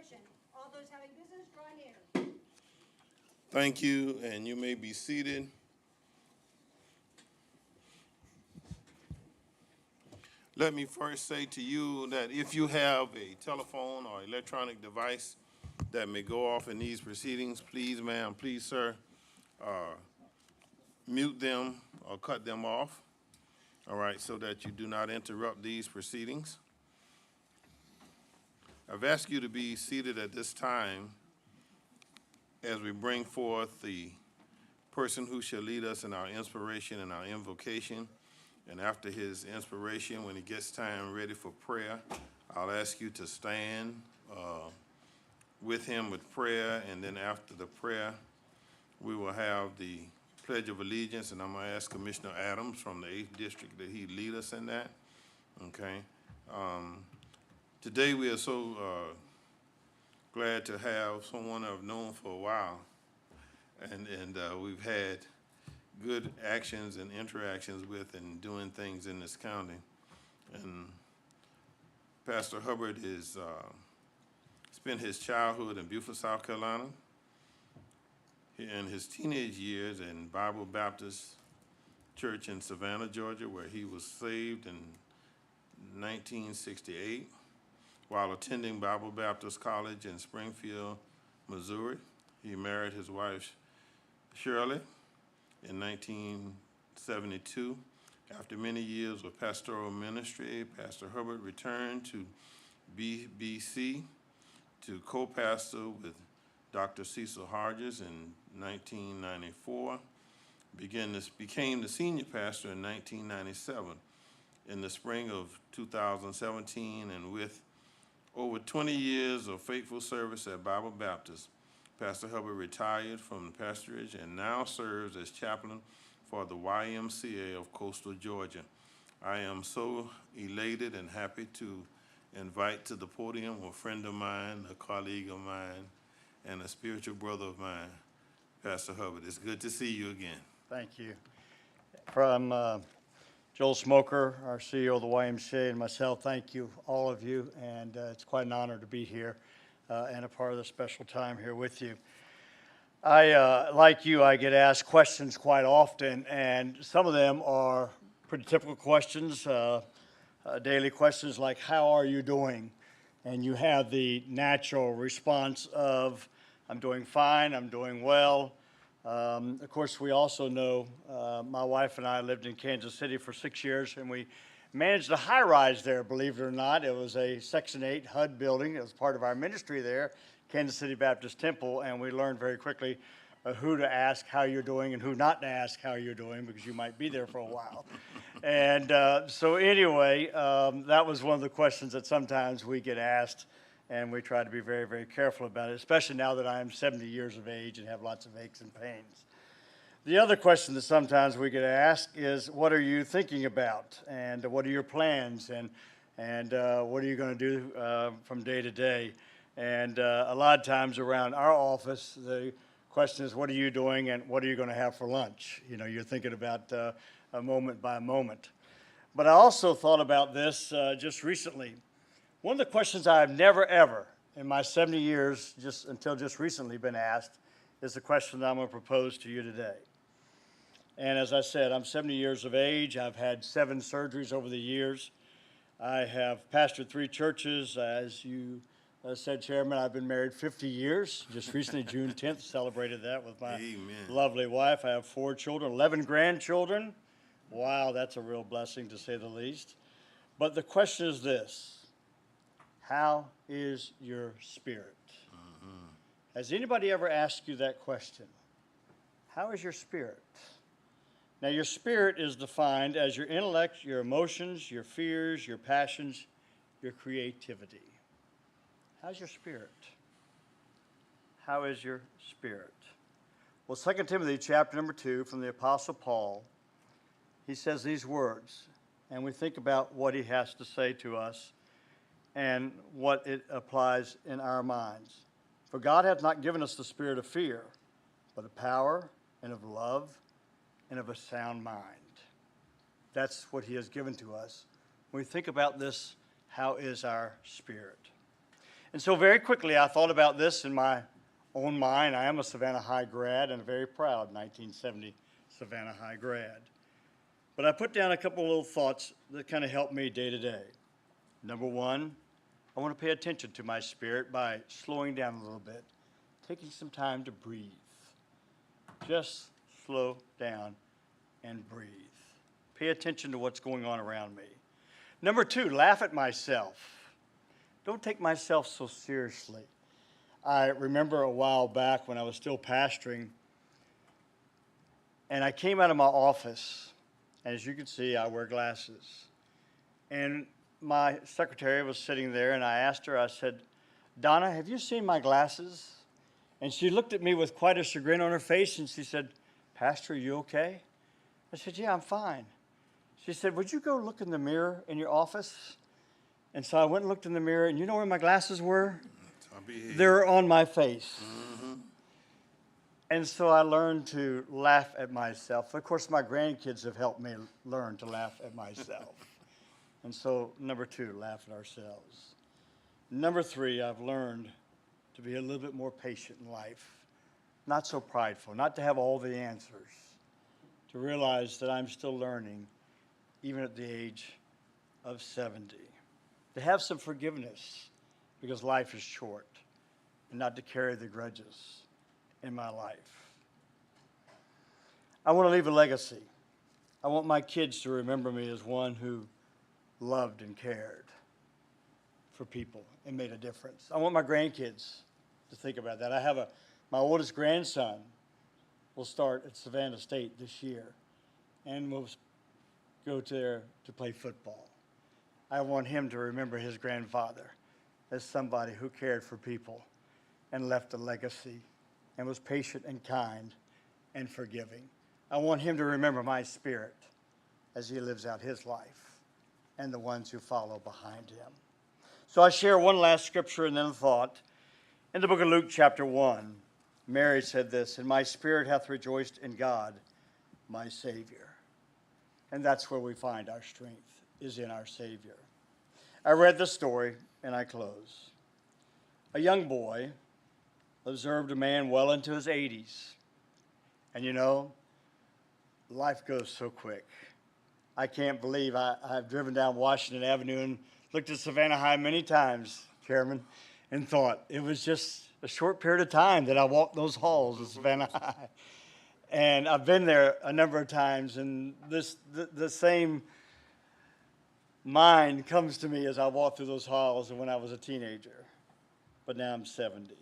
benediction. All those having business, draw near. Thank you, and you may be seated. Let me first say to you that if you have a telephone or electronic device that may go off in these proceedings, please, ma'am, please, sir, mute them or cut them off, all right, so that you do not interrupt these proceedings. I've asked you to be seated at this time as we bring forth the person who shall lead us in our inspiration and our invocation. And after his inspiration, when he gets time ready for prayer, I'll ask you to stand with him with prayer. And then after the prayer, we will have the Pledge of Allegiance. And I'm going to ask Commissioner Adams from the 8th District that he lead us in that. Okay. Today we are so glad to have someone I've known for a while. And we've had good actions and interactions with and doing things in this county. And Pastor Hubbard is spent his childhood in Beaufort, South Carolina, and his teenage years in Bible Baptist Church in Savannah, Georgia, where he was saved in 1968 while attending Bible Baptist College in Springfield, Missouri. He married his wife, Shirley, in 1972. After many years of pastoral ministry, Pastor Hubbard returned to BBC to co-pastor with Dr. Cecil Hodges in 1994. Became the senior pastor in 1997. In the spring of 2017, and with over 20 years of faithful service at Bible Baptist, Pastor Hubbard retired from the pastorage and now serves as chaplain for the YMCA of Coastal Georgia. I am so elated and happy to invite to the podium a friend of mine, a colleague of mine, and a spiritual brother of mine, Pastor Hubbard. It's good to see you again. Thank you. From Joel Smoker, our CEO of the YMCA, and myself, thank you, all of you, and it's quite an honor to be here and a part of the special time here with you. Like you, I get asked questions quite often, and some of them are pretty typical questions, daily questions like, how are you doing? And you have the natural response of, I'm doing fine, I'm doing well. Of course, we also know my wife and I lived in Kansas City for 6 years, and we managed a high-rise there, believe it or not. It was a Section 8 HUD building. It was part of our ministry there, Kansas City Baptist Temple, and we learned very quickly who to ask how you're doing and who not to ask how you're doing, because you might be there for a while. And so anyway, that was one of the questions that sometimes we get asked, and we try to be very, very careful about it, especially now that I am 70 years of age and have lots of aches and pains. The other question that sometimes we get asked is, what are you thinking about? And what are your plans? And what are you going to do from day to day? And a lot of times around our office, the question is, what are you doing and what are you going to have for lunch? You know, you're thinking about a moment by moment. But I also thought about this just recently. One of the questions I have never, ever, in my 70 years, until just recently, been asked is the question that I'm going to propose to you today. And as I said, I'm 70 years of age. I've had 7 surgeries over the years. I have pastored 3 churches. As you said, Chairman, I've been married 50 years. Just recently, June 10th, celebrated that with my lovely wife. I have 4 children, 11 grandchildren. Wow, that's a real blessing, to say the least. But the question is this. How is your spirit? Has anybody ever asked you that question? How is your spirit? Now, your spirit is defined as your intellect, your emotions, your fears, your passions, your creativity. How's your spirit? How is your spirit? Well, 2 Timothy chapter number 2 from the Apostle Paul, he says these words, and we think about what he has to say to us and what it applies in our minds. For God hath not given us the spirit of fear, but of power and of love and of a sound mind. That's what he has given to us. When we think about this, how is our spirit? And so very quickly I thought about this in my own mind. I am a Savannah High grad and a very proud 1970 Savannah High grad. But I put down a couple of little thoughts that kind of help me day to day. Number one, I want to pay attention to my spirit by slowing down a little bit, taking some time to breathe. Just slow down and breathe. Pay attention to what's going on around me. Number two, laugh at myself. Don't take myself so seriously. I remember a while back when I was still pastoring, and I came out of my office, and as you can see, I wear glasses. And my secretary was sitting there, and I asked her, I said, Donna, have you seen my glasses? And she looked at me with quite a chagrin on her face, and she said, Pastor, are you okay? I said, yeah, I'm fine. She said, would you go look in the mirror in your office? And so I went and looked in the mirror, and you know where my glasses were? They were on my face. Mm-hmm. And so I learned to laugh at myself. Of course, my grandkids have helped me learn to laugh at myself. And so, number two, laugh at ourselves. Number three, I've learned to be a little bit more patient in life, not so prideful, not to have all the answers, to realize that I'm still learning, even at the age of 70, to have some forgiveness because life is short, and not to carry the grudges in my life. I want to leave a legacy. I want my kids to remember me as one who loved and cared for people and made a difference. I want my grandkids to think about that. My oldest grandson will start at Savannah State this year and will go there to play football. I want him to remember his grandfather as somebody who cared for people and left a legacy and was patient and kind and forgiving. I want him to remember my spirit as he lives out his life and the ones who follow behind him. So I share one last scripture and then a thought. In the book of Luke chapter 1, Mary said this, and my spirit hath rejoiced in God, my Savior. And that's where we find our strength, is in our Savior. I read the story, and I close. A young boy observed a man well into his 80s. And you know, life goes so quick. I can't believe I've driven down Washington Avenue and looked at Savannah High many times, Chairman, and thought it was just a short period of time that I walked those halls of Savannah High. And I've been there a number of times, and the same mind comes to me as I walk through those halls when I was a teenager. But now I'm 70.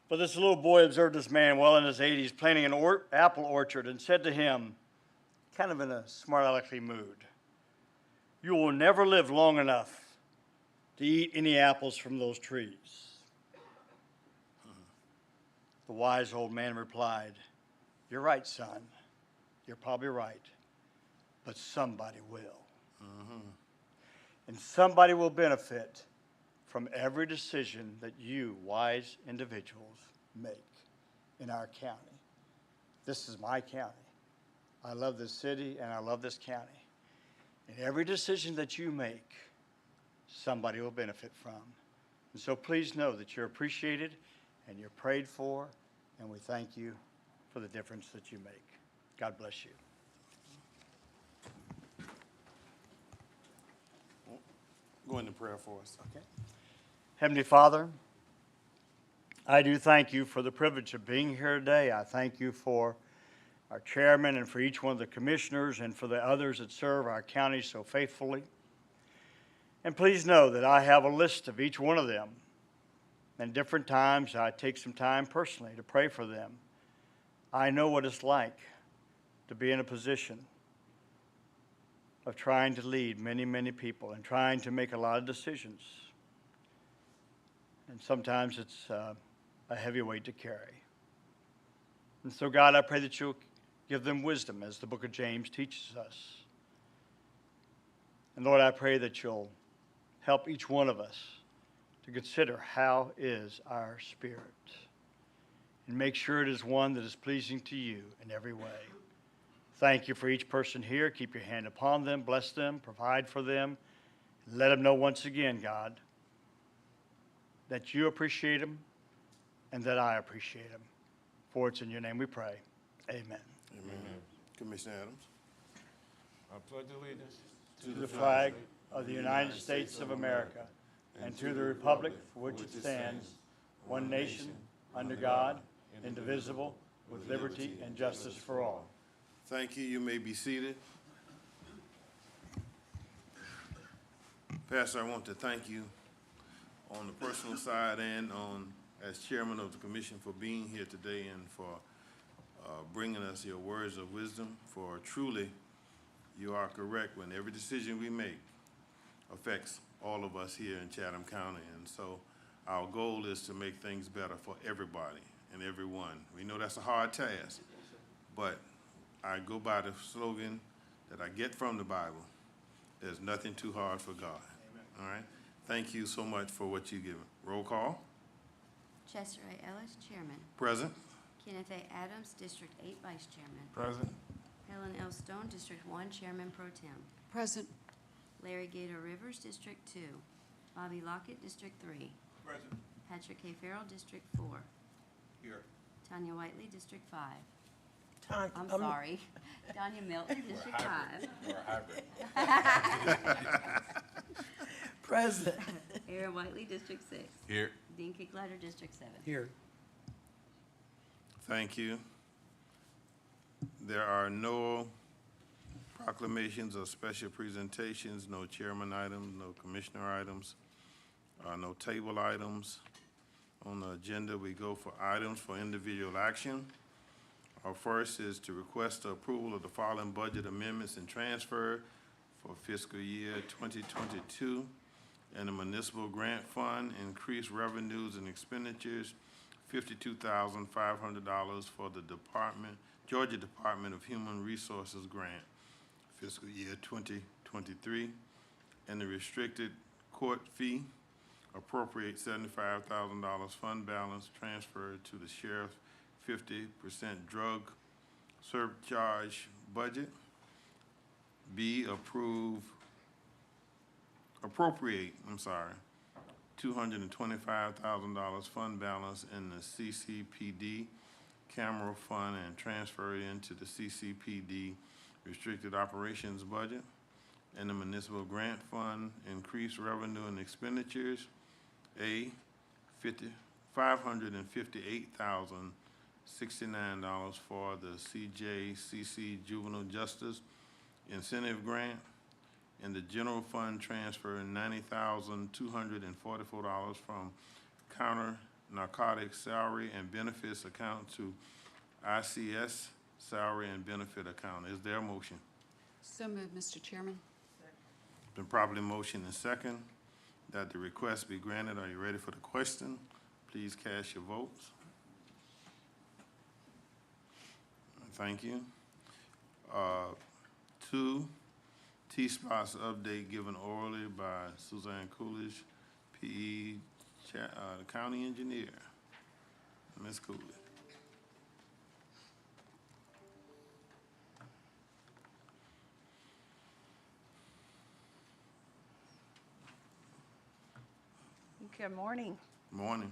But this little boy observed this man well in his 80s planting an apple orchard and said to him, kind of in a smart alecky mood, you will never live long enough to eat any apples from those trees. The wise old man replied, you're right, son. You're probably right. But somebody will. Mm-hmm. And somebody will benefit from every decision that you, wise individuals, make in our county. This is my county. I love this city and I love this county. And every decision that you make, somebody will benefit from. And so please know that you're appreciated and you're prayed for, and we thank you for the difference that you make. God bless you. Go into prayer for us. Okay. Heavenly Father, I do thank you for the privilege of being here today. I thank you for our chairman and for each one of the commissioners and for the others that serve our county so faithfully. And please know that I have a list of each one of them. And different times I take some time personally to pray for them. I know what it's like to be in a position of trying to lead many, many people and trying to make a lot of decisions. And sometimes it's a heavy weight to carry. And so, God, I pray that you'll give them wisdom, as the book of James teaches us. And Lord, I pray that you'll help each one of us to consider how is our spirit and make sure it is one that is pleasing to you in every way. Thank you for each person here. Keep your hand upon them, bless them, provide for them. Let them know once again, God, that you appreciate them, and that I appreciate them. For it's in your name we pray. Amen. Amen. Commissioner Adams. I pledge allegiance To the flag of the United States of America, and to the republic for which it stands, one nation, under God, indivisible, with liberty and justice for all. Thank you. You may be seated. Pastor, I want to thank you on the personal side and as chairman of the commission for being here today and for bringing us your words of wisdom. For truly, you are correct when every decision we make affects all of us here in Chatham County. And so our goal is to make things better for everybody and everyone. We know that's a hard task, but I go by the slogan that I get from the Bible: there's nothing too hard for God. Amen. All right? Thank you so much for what you've given. Roll call. Chester A. Ellis, Chairman. Present. Kenneth A. Adams, District 8 Vice Chairman. present. Helen L. Stone, District 1 Chairman Pro Tem. Present. Larry Gator Rivers, District 2. Bobby Lockett, District 3. Present. Patrick K. Farrell, District 4. Here. Tanya Whiteley, District 5. Tanya, I'm sorry. Danya Milton, District 5. We're a hybrid. Present. Aaron Whiteley, District 6. Here. Dean Kickletter, District 7. Here. Thank you. There are no proclamations or special presentations, no chairman items, no commissioner items, no table items. On the agenda, we go for items for individual action. Our first is to request the approval of the following budget amendments and transfer for fiscal year 2022. And the municipal grant fund, increased revenues and expenditures, $52,500 for the Georgia Department of Human Resources grant, fiscal year 2023. And the restricted court fee, appropriate $75,000 fund balance transferred to the sheriff's 50% drug surcharge budget. B, appropriate $225,000 fund balance in the CCPD camera fund and transfer it into the CCPD restricted operations budget. And the municipal grant fund, increased revenue and expenditures. A, $558,069 for the CJCC Juvenile Justice Incentive Grant. And the general fund transfer $90,244 from counter narcotics salary and benefits account to ICS salary and benefit account. Is there a motion? So moved, Mr. Chairman. Been properly motioned and second that the request be granted. Are you ready for the question? Please cast your votes. Thank you. 2, T-Spots update given orally by Suzanne Coolidge, PE, the county engineer. Ms. Coolidge. Good morning. Morning.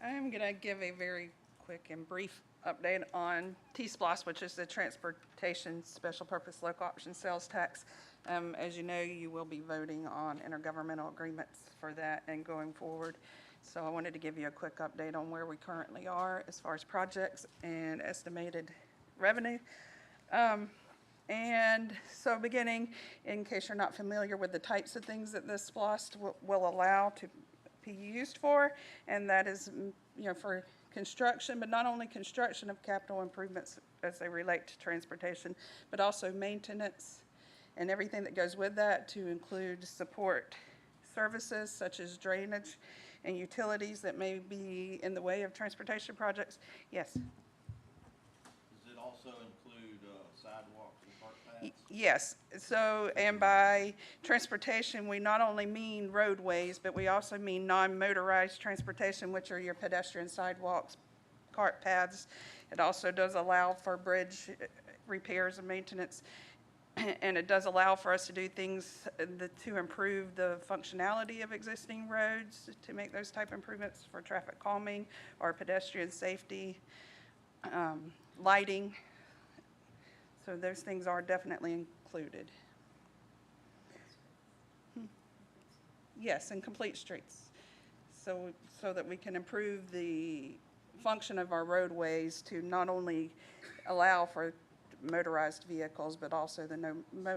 I'm going to give a very quick and brief update on T-SPLOST, which is the Transportation Special Purpose Local Option Sales Tax. As you know, you will be voting on intergovernmental agreements for that and going forward. So I wanted to give you a quick update on where we currently are as far as projects and estimated revenue. And so beginning, in case you're not familiar with the types of things that this SPLOST will allow to be used for, and that is, for construction, but not only construction of capital improvements as they relate to transportation, but also maintenance and everything that goes with that, to include support services such as drainage and utilities that may be in the way of transportation projects. Yes? Does it also include sidewalks and park paths? Yes. So, and by transportation, we not only mean roadways, but we also mean non-motorized transportation, which are your pedestrian sidewalks, cart paths. It also does allow for bridge repairs and maintenance. And it does allow for us to do things to improve the functionality of existing roads, to make those type improvements for traffic calming or pedestrian safety, lighting. So those things are definitely included. Yes, and complete streets. So that we can improve the function of our roadways to not only allow for motorized vehicles, but also the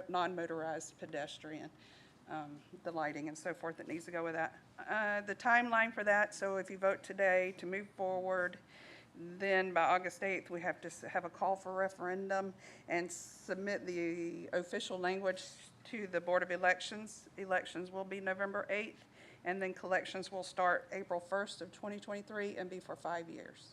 non-motorized pedestrian, the lighting and so forth that needs to go with that. The timeline for that, so if you vote today to move forward, then by August 8th, we have to have a call for referendum and submit the official language to the Board of Elections. Elections will be November 8th, and then collections will start April 1st of 2023 and be for 5 years.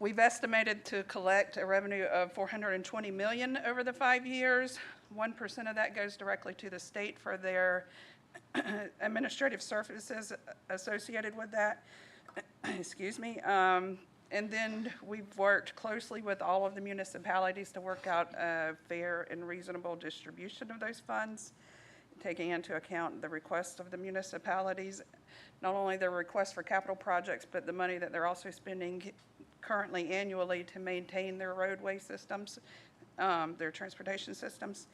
We've estimated to collect a revenue of $420 million over the 5 years. 1% of that goes directly to the state for their administrative services associated with that. Excuse me. And then we've worked closely with all of the municipalities to work out a fair and reasonable distribution of those funds, taking into account the requests of the municipalities, not only their requests for capital projects, but the money that they're also spending currently annually to maintain their roadway systems, their transportation systems.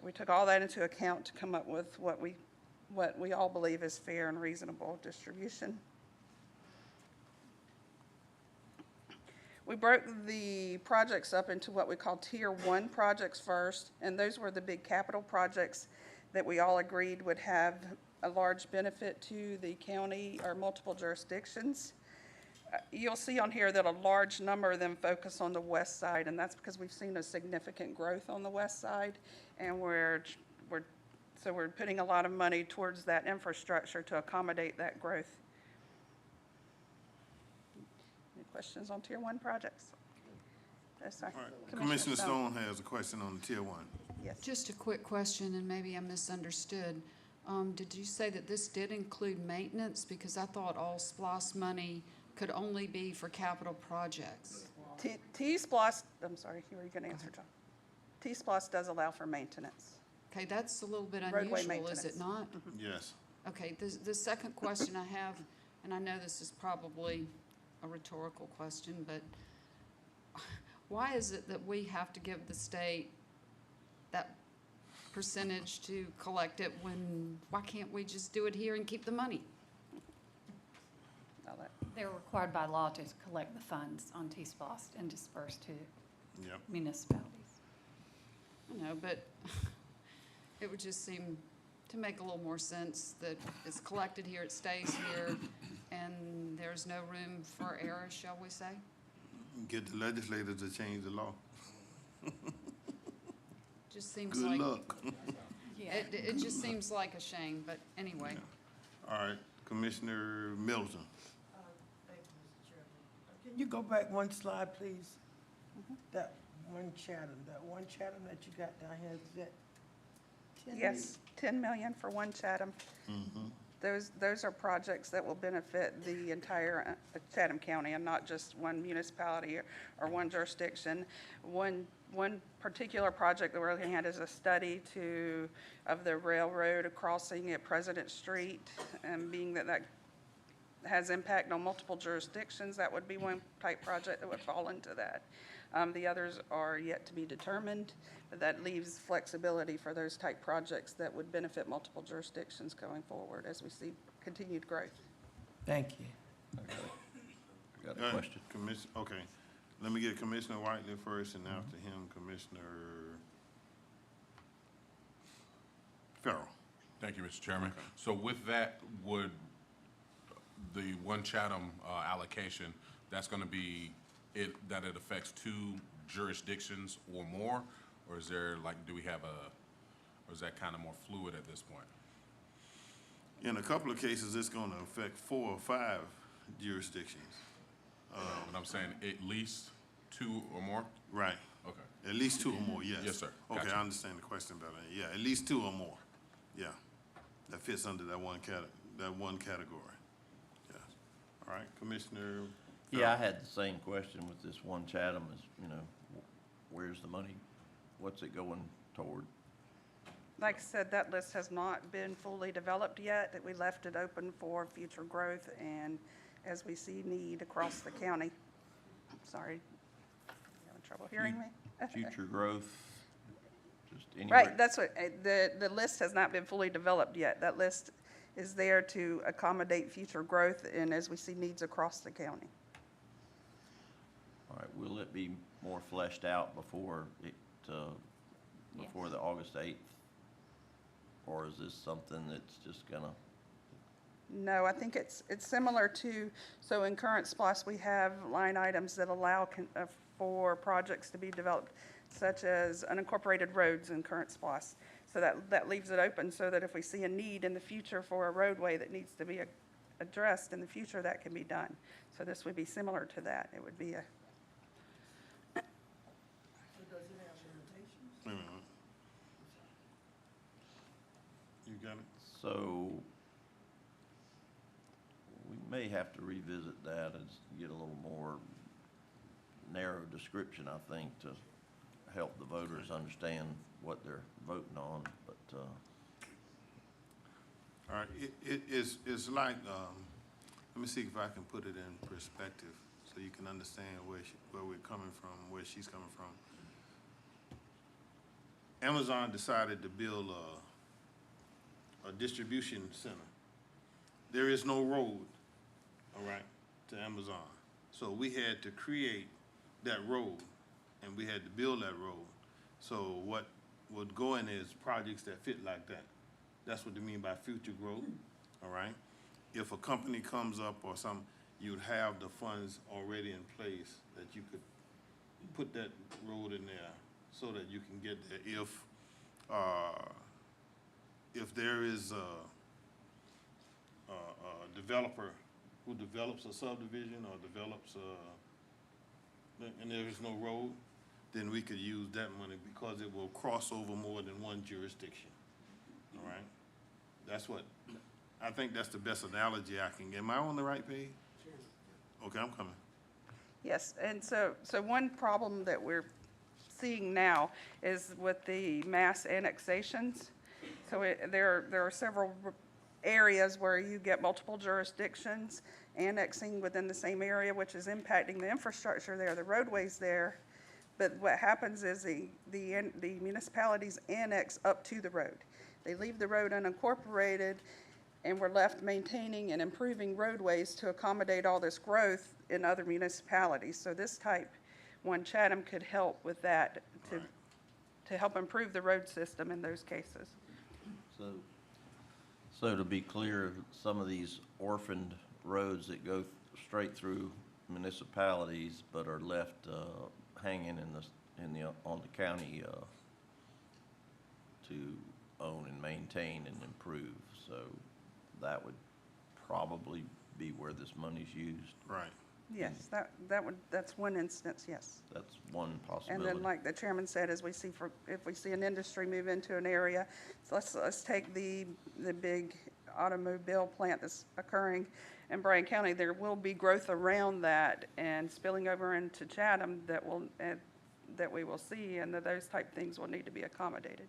We took all that into account to come up with what we all believe is fair and reasonable distribution. We broke the projects up into what we call Tier 1 projects first, and those were the big capital projects that we all agreed would have a large benefit to the county or multiple jurisdictions. You'll see on here that a large number of them focus on the west side, and that's because we've seen a significant growth on the west side, and we're putting a lot of money towards that infrastructure to accommodate that growth. Any questions on Tier 1 projects? Yes, sir. All right. Commissioner Stone has a question on the Tier 1. Yes. Just a quick question, and maybe I misunderstood. Did you say that this did include maintenance? Because I thought all SPLOST money could only be for capital projects. T-SPLOST, I'm sorry, you were going to answer, John. T-SPLOST does allow for maintenance. Okay, that's a little bit Roadway unusual, is it maintenance. not? Yes. Okay, the second question I have, and I know this is probably a rhetorical question, but why is it that we have to give the state that percentage to collect it why can't we just do it here and keep the money? I'll let- They're required by law to collect the funds on T-SPLOST and disperse to Yep. municipalities. I know, but it would just seem to make a little more sense that it's collected here, it stays here, and there's no room for error, shall we say? Get the legislators to change the law. Just seems Good like, luck. it just seems like a shame, but anyway. All right, Commissioner Middleton. Thank you, Mr. Chairman. Can you go back one slide, please? That one Chatham that you got down here, is that 10 Yes, 10 million for one Chatham. Those are projects that will benefit the entire Chatham County and not just one municipality or one jurisdiction. One particular project that we're looking at is a study of the railroad crossing at President Street, and being that has impact on multiple jurisdictions, that would be one type project that would fall into that. The others are yet to be determined, but that leaves flexibility for those type projects that would benefit multiple jurisdictions going forward as we see continued growth. Thank you. I got a question. Okay, let me get Commissioner Whiteley first, and after him, Commissioner Farrell. Thank you, Mr. Chairman. So with that, would the one Chatham allocation, that's going to be that it affects 2 jurisdictions or more? Or is there, do we have or is that kind of more fluid at this point? In a couple of cases, it's gonna affect 4 or 5 jurisdictions. But I'm saying at least 2 or more? Right, Okay. at least 2 or more, yes. Yes, sir. Okay, Gotcha. I understand the question better. Yeah, at least 2 or more, yeah. That fits under that one category, yes. All right, Commissioner Yeah, I had the same question with this one Chatham, is, where's the money? What's it going toward? Like I said, that list has not been fully developed yet, that we left it open for future growth and as we see need across the county. Sorry, you having trouble hearing me? Future growth, just any. Right, that's what, the list has not been fully developed yet. That list is there to accommodate future growth and as we see needs across the county. All right, will it be more fleshed out before it, before the August 8th? Or is this something that's just gonna, No, I think it's similar to, so in current SPOS, we have line items that allow for projects to be developed, such as unincorporated roads in current SPOS. So that leaves it open so that if we see a need in the future for a roadway that needs to be addressed in the future, that can be done. So this would be similar to that. It would be a, So does it have limitations? Wait a minute. You got it? so we may have to revisit that and get a little more narrow description, I think, to help the voters understand what they're voting on, but, All right, it's like, let me see if I can put it in perspective so you can understand where we're coming from, where she's coming from. Amazon decided to build a distribution center. There is no road, all right, to Amazon. So we had to create that road and we had to build that road. So what would go in is projects that fit like that. That's what they mean by future growth, all right? If a company comes up or something, you'd have the funds already in place that you could put that road in there so that you can get there. If there is a developer who develops a subdivision or develops and there is no road, then we could use that money because it will cross over more than one jurisdiction, all right? That's what, I think that's the best analogy I can get. Am I on the right page? Okay, I'm coming. yes. And so one problem that we're seeing now is with the mass annexations. So there are several areas where you get multiple jurisdictions annexing within the same area, which is impacting the infrastructure there, the roadways there. But what happens is the municipalities annex up to the road. They leave the road unincorporated, and we're left maintaining and improving roadways to accommodate all this growth in other municipalities. So this type, One Chatham could help with that to help improve the road system in those cases. so to be clear, some of these orphaned roads that go straight through municipalities but are left, hanging on the county, to own and maintain and improve. So that would probably be where this money's used. Right. Yes, that's one instance, yes. That's one And possibility. then, like the chairman said, if we see an industry move into an area, so let's take the big automobile plant that's occurring in Bryan County. There will be growth around that and spilling over into Chatham that we will see, and those type things will need to be accommodated.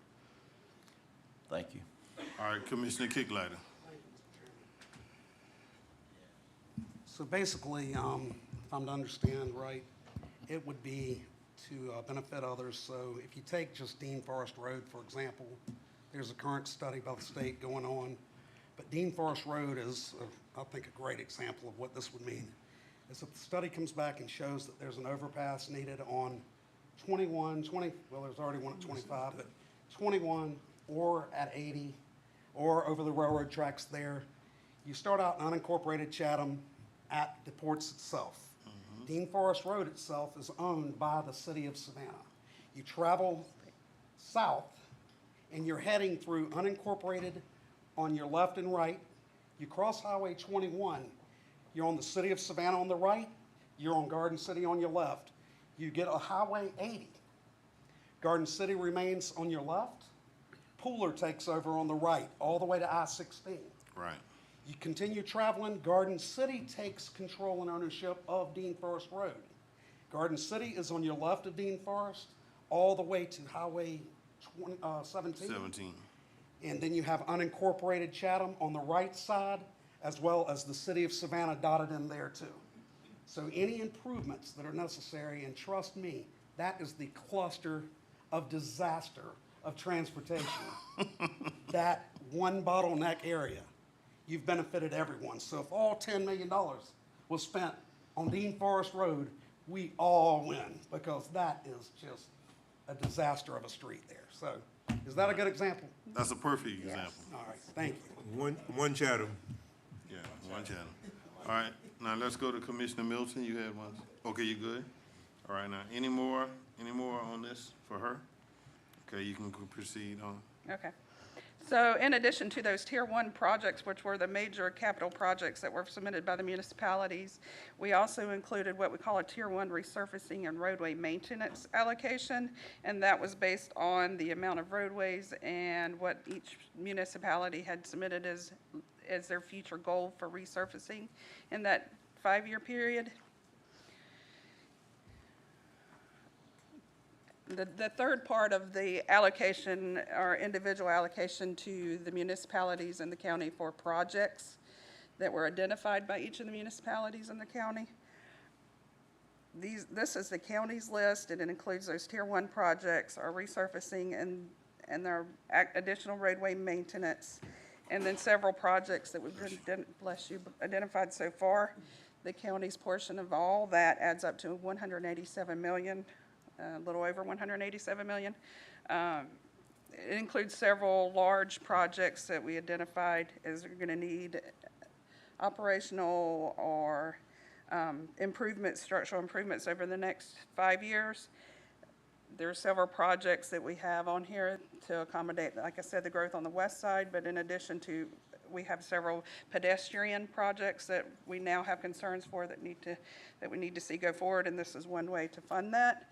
Thank you. All right, Commissioner Kicklighter. So basically, if I'm to understand right, it would be to benefit others. So if you take just Dean Forest Road, for example, there's a current study by the state going on. But Dean Forest Road is, I think, a great example of what this would mean. Is if the study comes back and shows that there's an overpass needed on 21, well, there's already one at 25, but 21 or at 80 or over the railroad tracks there, you start out in unincorporated Chatham at the ports itself. Dean Forest Road itself is owned by the city of Savannah. You travel south and you're heading through unincorporated on your left and right. You cross Highway 21, you're on the city of Savannah on the right, you're on Garden City on your left. You get a Highway 80. Garden City remains on your left. Pooler takes over on the right, all the way to I-16. Right. You continue traveling, Garden City takes control and ownership of Dean Forest Road. Garden City is on your left of Dean Forest. all the way to Highway 17. 17. And then you have unincorporated Chatham on the right side, as well as the city of Savannah dotted in there too. So any improvements that are necessary, and trust me, that is the cluster of disaster of transportation. That one bottleneck area, you've benefited everyone. So if all $10 million was spent on Dean Forest Road, we all win, because that is just a disaster of a street there. So is that a good example? That's a perfect example. All right, thank you. One Chatham. Yeah, one channel. All right, now let's go to Commissioner Milton. You had one. Okay, you good? All right, now, any more on this for her? Okay, you can proceed on. Okay. So in addition to those Tier 1 projects, which were the major capital projects that were submitted by the municipalities, we also included what we call a Tier 1 resurfacing and roadway maintenance allocation, and that was based on the amount of roadways and what each municipality had submitted as their future goal for resurfacing in that 5-year period. The third part of the allocation, or individual allocation to the municipalities in the county for projects that were identified by each of the municipalities in the county. This is the county's list, and it includes those Tier 1 projects, our resurfacing and their additional roadway maintenance, and then several projects that we've identified so far. The county's portion of all that adds up to $187 million. A little over $187 million. It includes several large projects that we identified as going to need operational or structural improvements over the next 5 years. There are several projects that we have on here to accommodate, like I said, the growth on the west side, but in addition to, we have several pedestrian projects that we now have concerns for that we need to see go forward, and this is one way to fund that.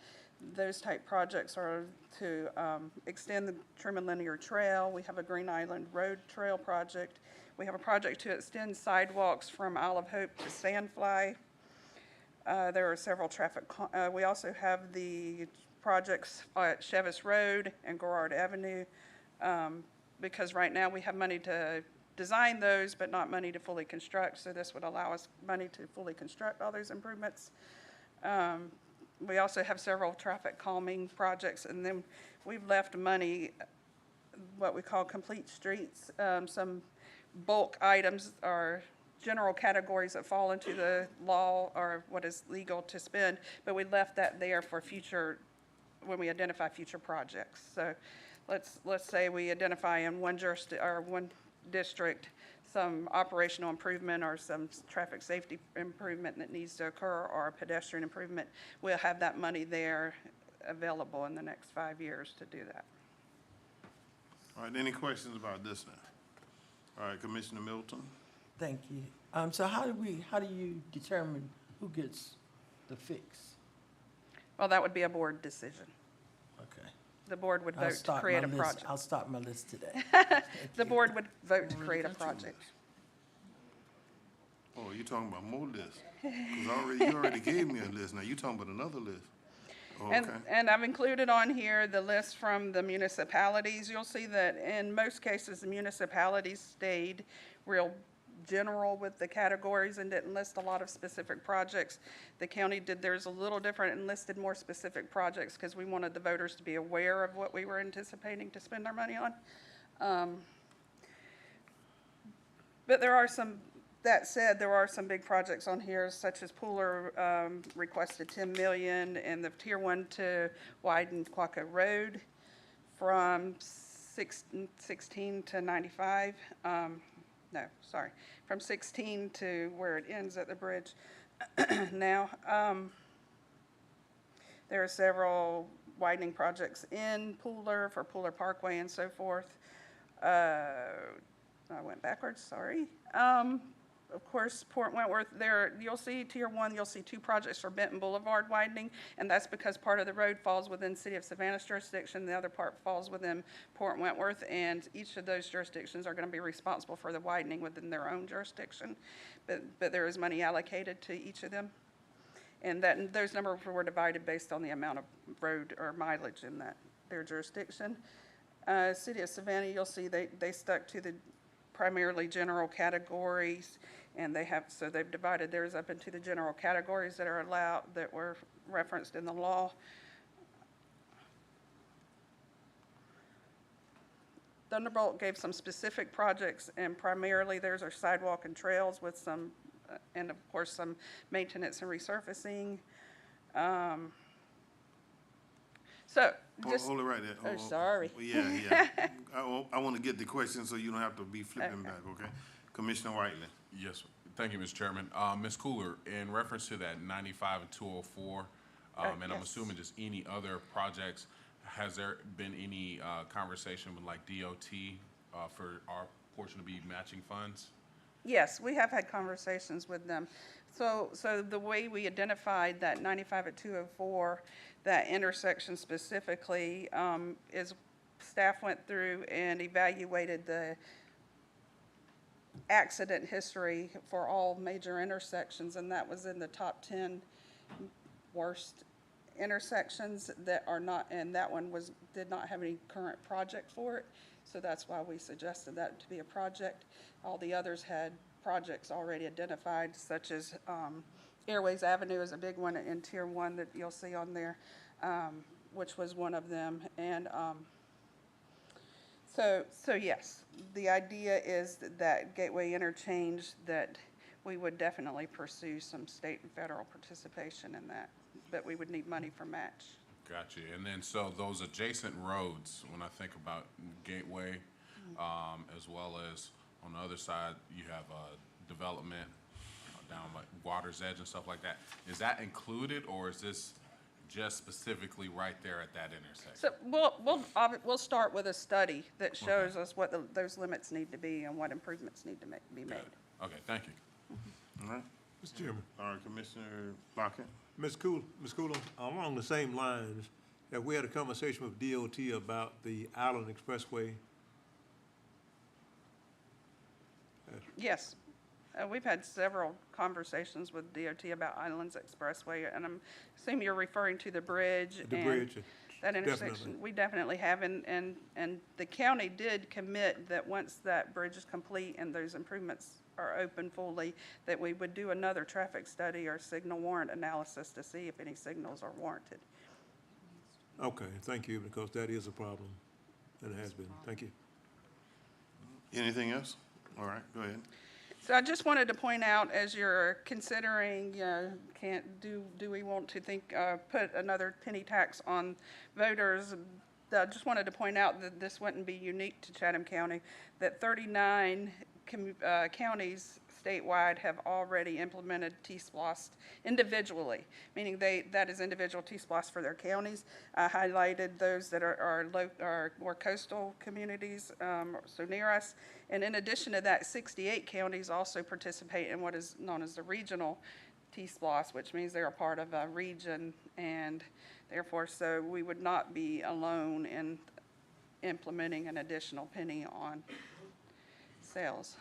Those type projects are to extend the Truman Linear Trail. We have a Green Island Road Trail project. We have a project to extend sidewalks from Isle of Hope to Sandfly. There are several we also have the projects at Chevis Road and Gorard Avenue, because right now we have money to design those, but not money to fully construct. So this would allow us money to fully construct all those improvements. We also have several traffic calming projects, and then we've left money, what we call complete streets, some bulk items or general categories that fall into the law or what is legal to spend, but we left that there for future, when we identify future projects. So let's say we identify in one district some operational improvement or some traffic safety improvement that needs to occur, or a pedestrian improvement. We'll have that money there available in the next 5 years to do that. All right, any questions about this now? All right, Commissioner Milton? Thank you. So how do you determine who gets the fix? Well, that would be a board decision. Okay. The board would vote to create a project. I'll start my list today. The board would vote to create a project. Oh, you talking about more lists? Because you already gave me a list. Now you talking about another list. Oh, okay. And I've included on here the list from the municipalities. You'll see that in most cases, the municipalities stayed real general with the categories and didn't list a lot of specific projects. The county did theirs a little different and listed more specific projects because we wanted the voters to be aware of what we were anticipating to spend our money on. But there are some, that said, there are some big projects on here, such as Pooler requested $10 million, and the Tier 1 to widen Quaco Road from 16 to 95. No, sorry, from 16 to where it ends at the bridge. Now, there are several widening projects in Pooler for Pooler Parkway and so forth. I went backwards, sorry. Of course, Port Wentworth, there, you'll see Tier 1, you'll see 2 projects for Benton Boulevard widening, and that's because part of the road falls within City of Savannah's jurisdiction, the other part falls within Port Wentworth, and each of those jurisdictions are going to be responsible for the widening within their own jurisdiction, but there is money allocated to each of them. And that, those numbers were divided based on the amount of road or mileage in their jurisdiction. City of Savannah, you'll see they stuck to the primarily general categories, and they've divided theirs up into the general categories that are allowed, that were referenced in the law. Thunderbolt gave some specific projects, and primarily theirs are sidewalk and trails with some, and of course, some maintenance and resurfacing. So, just. Hold it right there. Oh, sorry. Yeah. I want to get the question so you don't have to be flipping back, okay? Commissioner Whiteley. Yes, thank you, Mr. Chairman. Ms. Cooler, in reference to that 95 and 204, and I'm Yes. assuming just any other projects, has there been any conversation with like DOT for our portion to be matching funds? Yes, we have had conversations with them. So the way we identified that 95 at 204, that intersection specifically, is staff went through and evaluated the accident history for all major intersections, and that was in the top 10 worst intersections that are not, and that one did not have any current project for it. So that's why we suggested that to be a project. All the others had projects already identified, such as Airways Avenue is a big one in Tier 1 that you'll see on there, which was one of them. And so yes, the idea is that Gateway Interchange, that we would definitely pursue some state and federal participation in that, but we would need money for match. Gotcha. And then, so those adjacent roads, when I think about Gateway, as well as on the other side, you have development down like Water's Edge and stuff like that. Is that included, or is this just specifically right there at that intersection? So we'll start with a study that shows us what those limits need to be and what improvements need to be made. Okay, thank you. All right. Mr. Chairman, All right, Commissioner Lockett. Ms. Coolum, along the same lines, that we had a conversation with DOT about the Island Expressway. Yes, we've had several conversations with DOT about Islands Expressway, and I'm assuming you're referring to the bridge. The bridge, That intersection, definitely. we definitely have, and the county did commit that once that bridge is complete and those improvements are open fully, that we would do another traffic study or signal warrant analysis to see if any signals are warranted. Okay, thank you, because that is a problem, and it has been. Thank you. Anything else? All right, go ahead. So I just wanted to point out, as you're considering, do we want to put another penny tax on voters? I just wanted to point out that this wouldn't be unique to Chatham County, that 39 counties statewide have already implemented T-SPLOST individually, meaning that is individual T-SPLOST for their counties. I highlighted those that are more coastal communities, so near us. And in addition to that, 68 counties also participate in what is known as the regional T-SPLOST, which means they're a part of a region, and therefore, so we would not be alone in implementing an additional penny on sales.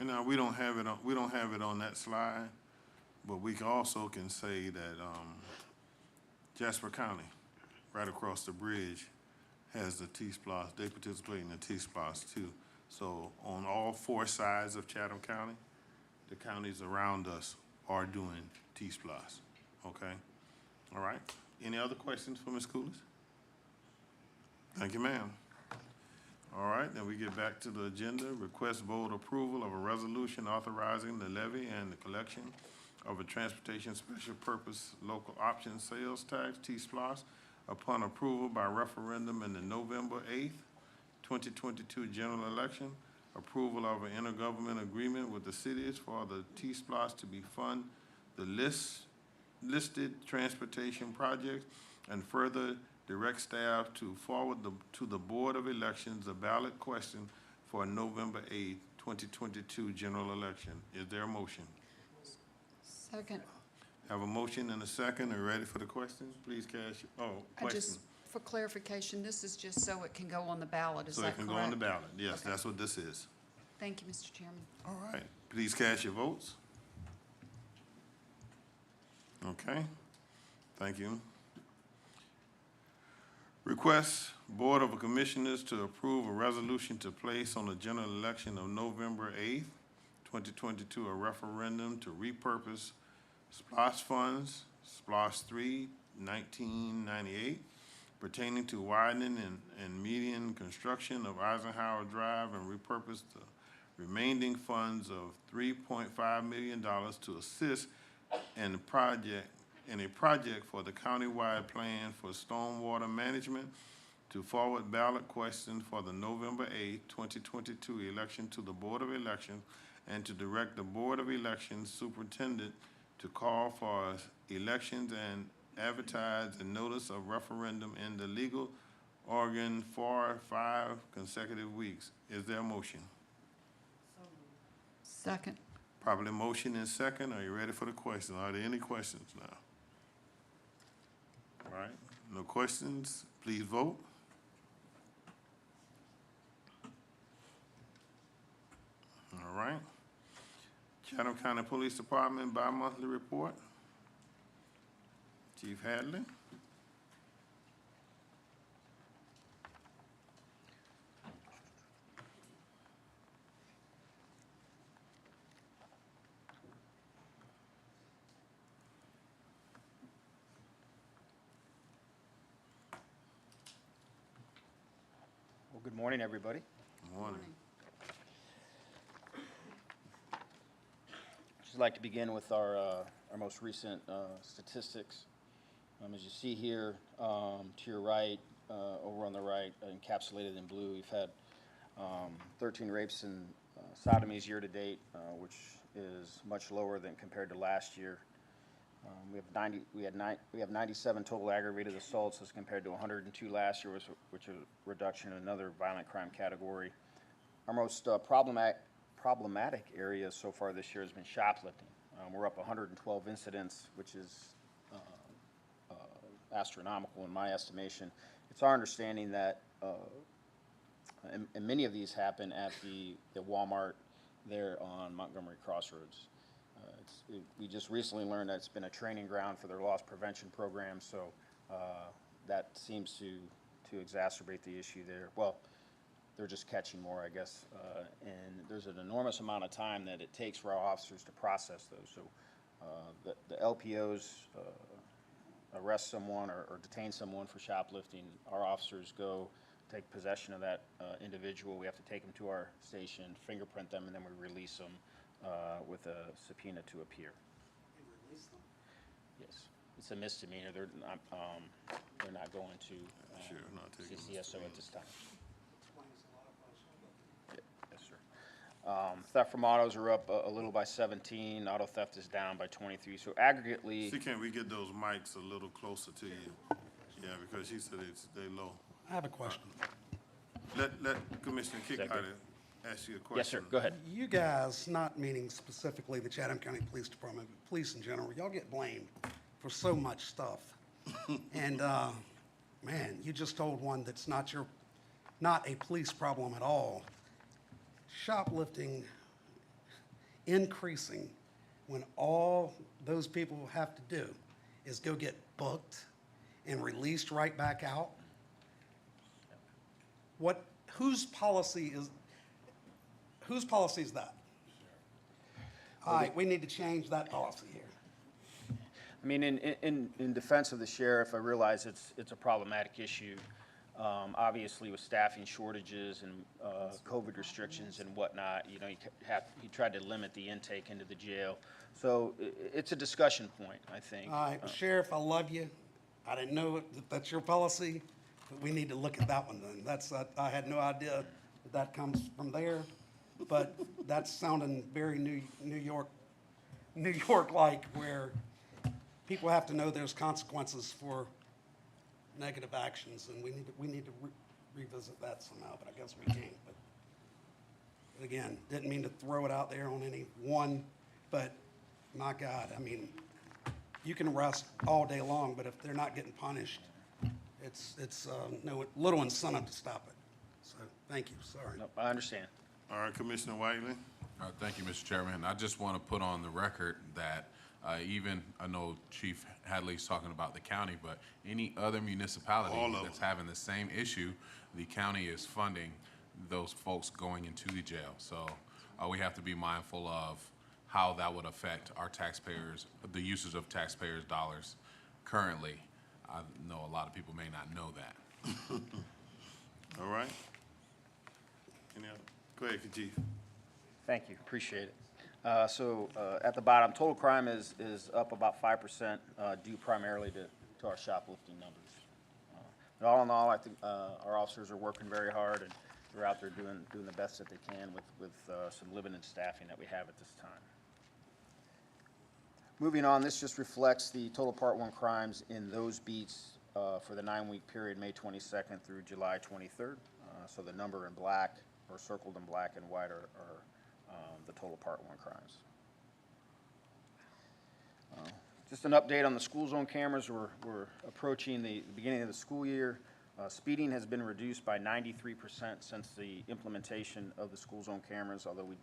And now, we don't have it on that slide, but we also can say that Jasper County, right across the bridge, has the T-SPLOST. They participate in the T-SPLOST too. So on all four sides of Chatham County, the counties around us are doing T-SPLOST, okay? All right, any other questions for Ms. Coolidge? Thank you, ma'am. All right, then we get back to the agenda. Request vote approval of a resolution authorizing the levy and the collection of a transportation special purpose local option sales tax, T-SPLOST, upon approval by referendum in the November 8th, 2022 general election. Approval of an intergovernmental agreement with the cities for the T-SPLOST to be fund the listed transportation projects, and further direct staff to forward to the Board of Elections a ballot question for November 8th, 2022 general election. Is there a motion? Second. Have a motion and a second. Are you ready for the question? Please cast your, question. For clarification, this is just so it can go on the ballot, is So that it correct? can go on the ballot. Yes, Okay. that's what this is. Thank you, Mr. Chairman. All right. Please cast your votes. Okay, thank you. Request Board of Commissioners to approve a resolution to place on the general election of November 8th, 2022, a referendum to repurpose SPLOST funds, SPLOST 3, 1998, pertaining to widening and median construction of Eisenhower Drive and repurpose the remaining funds of $3.5 million to assist in a project for the countywide plan for stormwater management to forward ballot questions for the November 8, 2022 election to the Board of Elections and to direct the Board of Elections superintendent to call for elections and advertise a notice of referendum in the legal organ for 5 consecutive weeks. Is there a motion? Second. Properly motion and second. Are you ready for the question? Are there any questions now? All right, no questions. Please vote. All right. Chatham County Police Department bi-monthly report. Chief Hadley. Well, good morning, everybody. Morning. Just like to begin with our most recent statistics. As you see here, to your right, over on the right, encapsulated in blue, we've had 13 rapes and sodomies year to date, which is much lower than compared to last year. We have 97 total aggravated assaults as compared to 102 last year, which is a reduction in another violent crime category. Our most problematic area so far this year has been shoplifting. We're up 112 incidents, which is astronomical in my estimation. It's our understanding that, and many of these happen at the Walmart there on Montgomery Crossroads. We just recently learned that it's been a training ground for their loss prevention program, so that seems to exacerbate the issue there. Well, they're just catching more, I guess, and there's an enormous amount of time that it takes for our officers to process those. So the LPOs arrest someone or detain someone for shoplifting. Our officers go take possession of that individual. We have to take them to our station, fingerprint them, and then we release them with a subpoena to appear. You release them? Yes, it's a misdemeanor. They're not going to Sure, not taking CCSO at this time. Explains a lot of us. Yes, sir. Theft from autos are up a little by 17. Auto theft is down by 23. So aggregately, See, can we get those mics a little closer to you? Yeah, because she said they low. I have a question. Let Commissioner Kickhardt ask you a question. yes, sir. Go ahead. You guys, not meaning specifically the Chatham County Police Department, but police in general, y'all get blamed for so much stuff. And, man, you just told one that's not a police problem at all. Shoplifting increasing when all those people have to do is go get booked and released right back out. Whose policy is that? All right, we need to change that policy here. I mean, in defense of the sheriff, I realize it's a problematic issue. Obviously, with staffing shortages and COVID restrictions and whatnot, you know, he tried to limit the intake into the jail. So it's a discussion point, I think. All right, Sheriff, I love you. I didn't know that's your policy, but we need to look at that one then. I had no idea that comes from there, but that's sounding very New York-like, where people have to know there's consequences for negative actions, and we need to revisit that somehow, but I guess we can't. But again, didn't mean to throw it out there on any one, but my God, I mean, you can arrest all day long, but if they're not getting punished, it's no little incentive to stop it. So, thank you, sorry. No, I understand. All right, Commissioner Whiteley. Thank you, Mr. Chairman. I just want to put on the record that Even, I know Chief Hadley's talking about the county, but any other municipality All of that's them. having the same issue, the county is funding those folks going into the jail. So we have to be mindful of how that would affect our taxpayers, the usage of taxpayers' dollars currently. I know a lot of people may not know that. All right? Any other? Go ahead, Chief. Thank you, appreciate it. At the bottom, total crime is up about 5%, due primarily to our shoplifting numbers. But all in all, I think our officers are working very hard, and they're out there doing the best that they can with some limited staffing that we have at this time. Moving on, this just reflects the total Part 1 crimes in those beats for the 9-week period, May 22nd through July 23rd. So the number in black, or circled in black and white, are the total Part 1 crimes. Just an update on the school zone cameras. We're approaching the beginning of the school year. Speeding has been reduced by 93% since the implementation of the school zone cameras, although we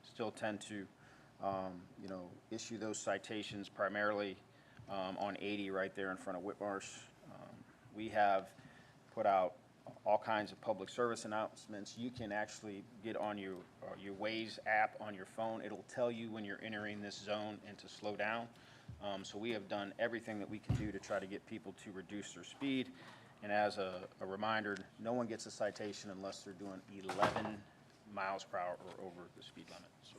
still tend to issue those citations primarily on 80 right there in front of Whitmarsh. We have put out all kinds of public service announcements. You can actually get on your Waze app on your phone. It'll tell you when you're entering this zone and to slow down. So we have done everything that we can do to try to get people to reduce their speed. And as a reminder, no one gets a citation unless they're doing 11 miles per hour or over the speed limit. So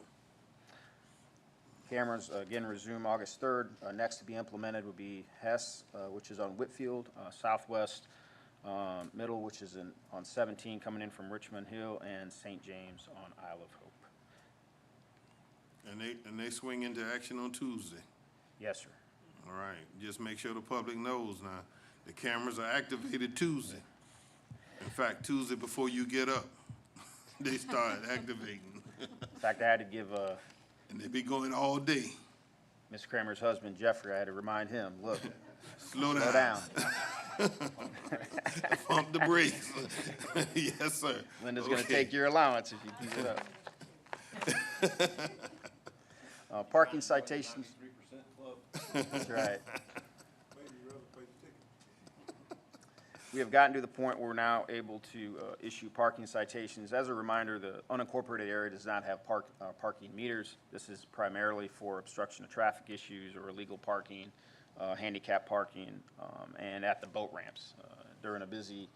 cameras, again, resume August 3rd. Next to be implemented would be Hess, which is on Whitfield, Southwest Middle, which is on 17 coming in from Richmond Hill, and St. James on Isle of Hope. And they swing into action on Tuesday. Yes, sir. All right, just make sure the public knows now, the cameras are activated Tuesday. In fact, Tuesday before you get up, they start activating. In fact, I had to give And they be going all day. Ms. Kramer's husband, Jeffrey, I had to remind him, look, Slow slow down. Pump the brakes. Yes, sir. Linda's gonna Okay. take your allowance if you keep it up. Parking citations. 93% club. That's right. We have gotten to the point where we're now able to issue parking citations. As a reminder, the unincorporated area does not have parking meters. This is primarily for obstruction of traffic issues or illegal parking, handicap parking, and at the boat ramps. During a busy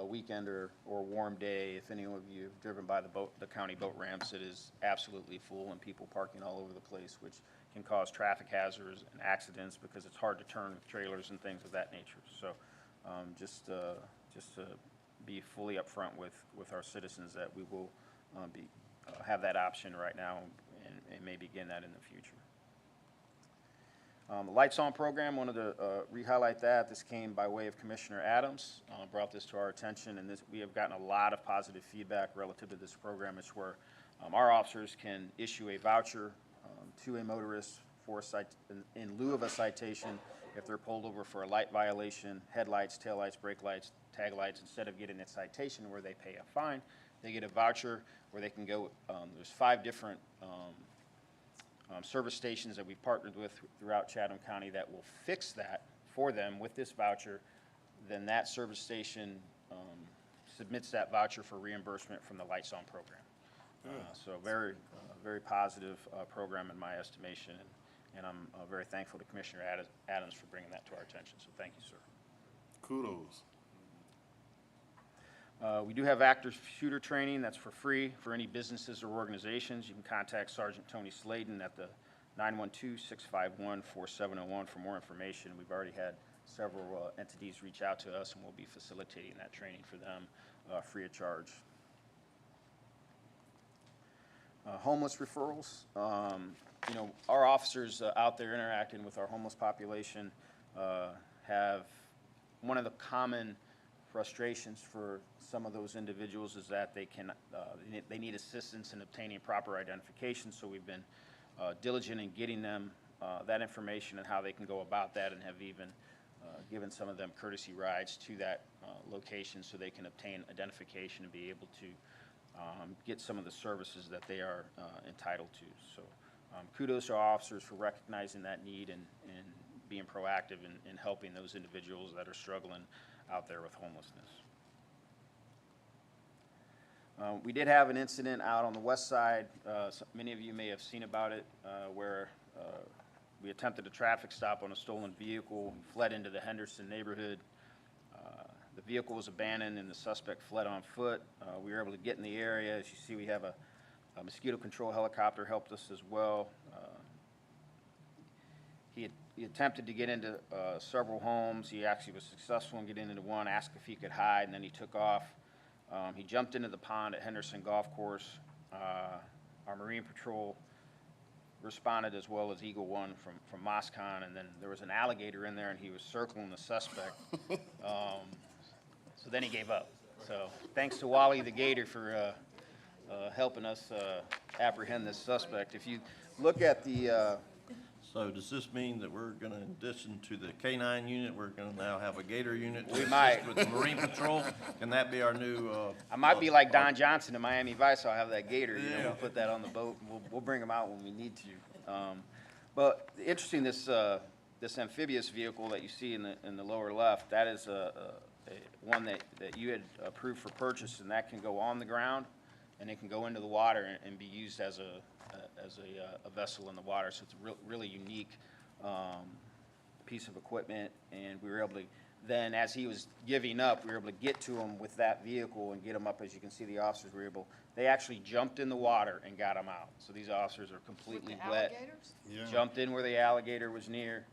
weekend or warm day, if any of you have driven by the county boat ramps, it is absolutely full and people parking all over the place, which can cause traffic hazards and accidents because it's hard to turn with trailers and things of that nature. So just to be fully upfront with our citizens that we will have that option right now and may begin that in the future. The Lights On program, wanted to re-highlight that. This came by way of Commissioner Adams, brought this to our attention, and we have gotten a lot of positive feedback relative to this program. It's where our officers can issue a voucher to a motorist for in lieu of a citation if they're pulled over for a light violation, headlights, taillights, brake lights, tag lights. Instead of getting a citation where they pay a fine, they get a voucher where they can go. There's 5 different service stations that we've partnered with throughout Chatham County that will fix that for them with this voucher. Then that service station submits that voucher for reimbursement from the Lights On program. So very positive program in my estimation, and I'm very thankful to Commissioner Adams for bringing that to our attention. So thank you, sir. Kudos. We do have active shooter training that's for free for any businesses or organizations. You can contact Sergeant Tony Sladen at the 912-651-4701 for more information. We've already had several entities reach out to us, and we'll be facilitating that training for them free of charge. Homeless referrals. Our officers out there interacting with our homeless population have one of the common frustrations for some of those individuals is that they need assistance in obtaining proper identification. So we've been diligent in getting them that information and how they can go about that, and have even given some of them courtesy rides to that location so they can obtain identification and be able to get some of the services that they are entitled to. So Kudos to our officers for recognizing that need and being proactive in helping those individuals that are struggling out there with homelessness. We did have an incident out on the west side. Many of you may have seen about it, where we attempted a traffic stop on a stolen vehicle, fled into the Henderson neighborhood. The vehicle was abandoned and the suspect fled on foot. We were able to get in the area. As you see, we have a mosquito control helicopter helped us as well. He attempted to get into several homes. He actually was successful in getting into one, asked if he could hide, and then he took off. He jumped into the pond at Henderson Golf Course. Our Marine Patrol responded, as well as Eagle One from Moscon, and then there was an alligator in there, and he was circling the suspect. So then he gave up. So thanks to Wally the Gator for helping us apprehend this suspect. If you look at the So does this mean that we're gonna, in addition to the K-9 unit, we're gonna now have a Gator unit to We assist might. with the Marine Patrol? Can that be our new, I might be like Don Johnson in Miami Vice. I'll have that gator. You know, we'll put that on the boat. We'll bring him out when we need to. But interesting, this amphibious vehicle that you see in the lower left, that is one that you had approved for purchase, and that can go on the ground, and it can go into the water and be used as a vessel in the water. So it's a really unique piece of equipment, and we were able to, then as he was giving up, we were able to get to him with that vehicle and get him up. As you can see, the officers were able, they actually jumped in the water and got him out. So these officers are completely With the wet. alligators? Yeah. Jumped in where the alligator was near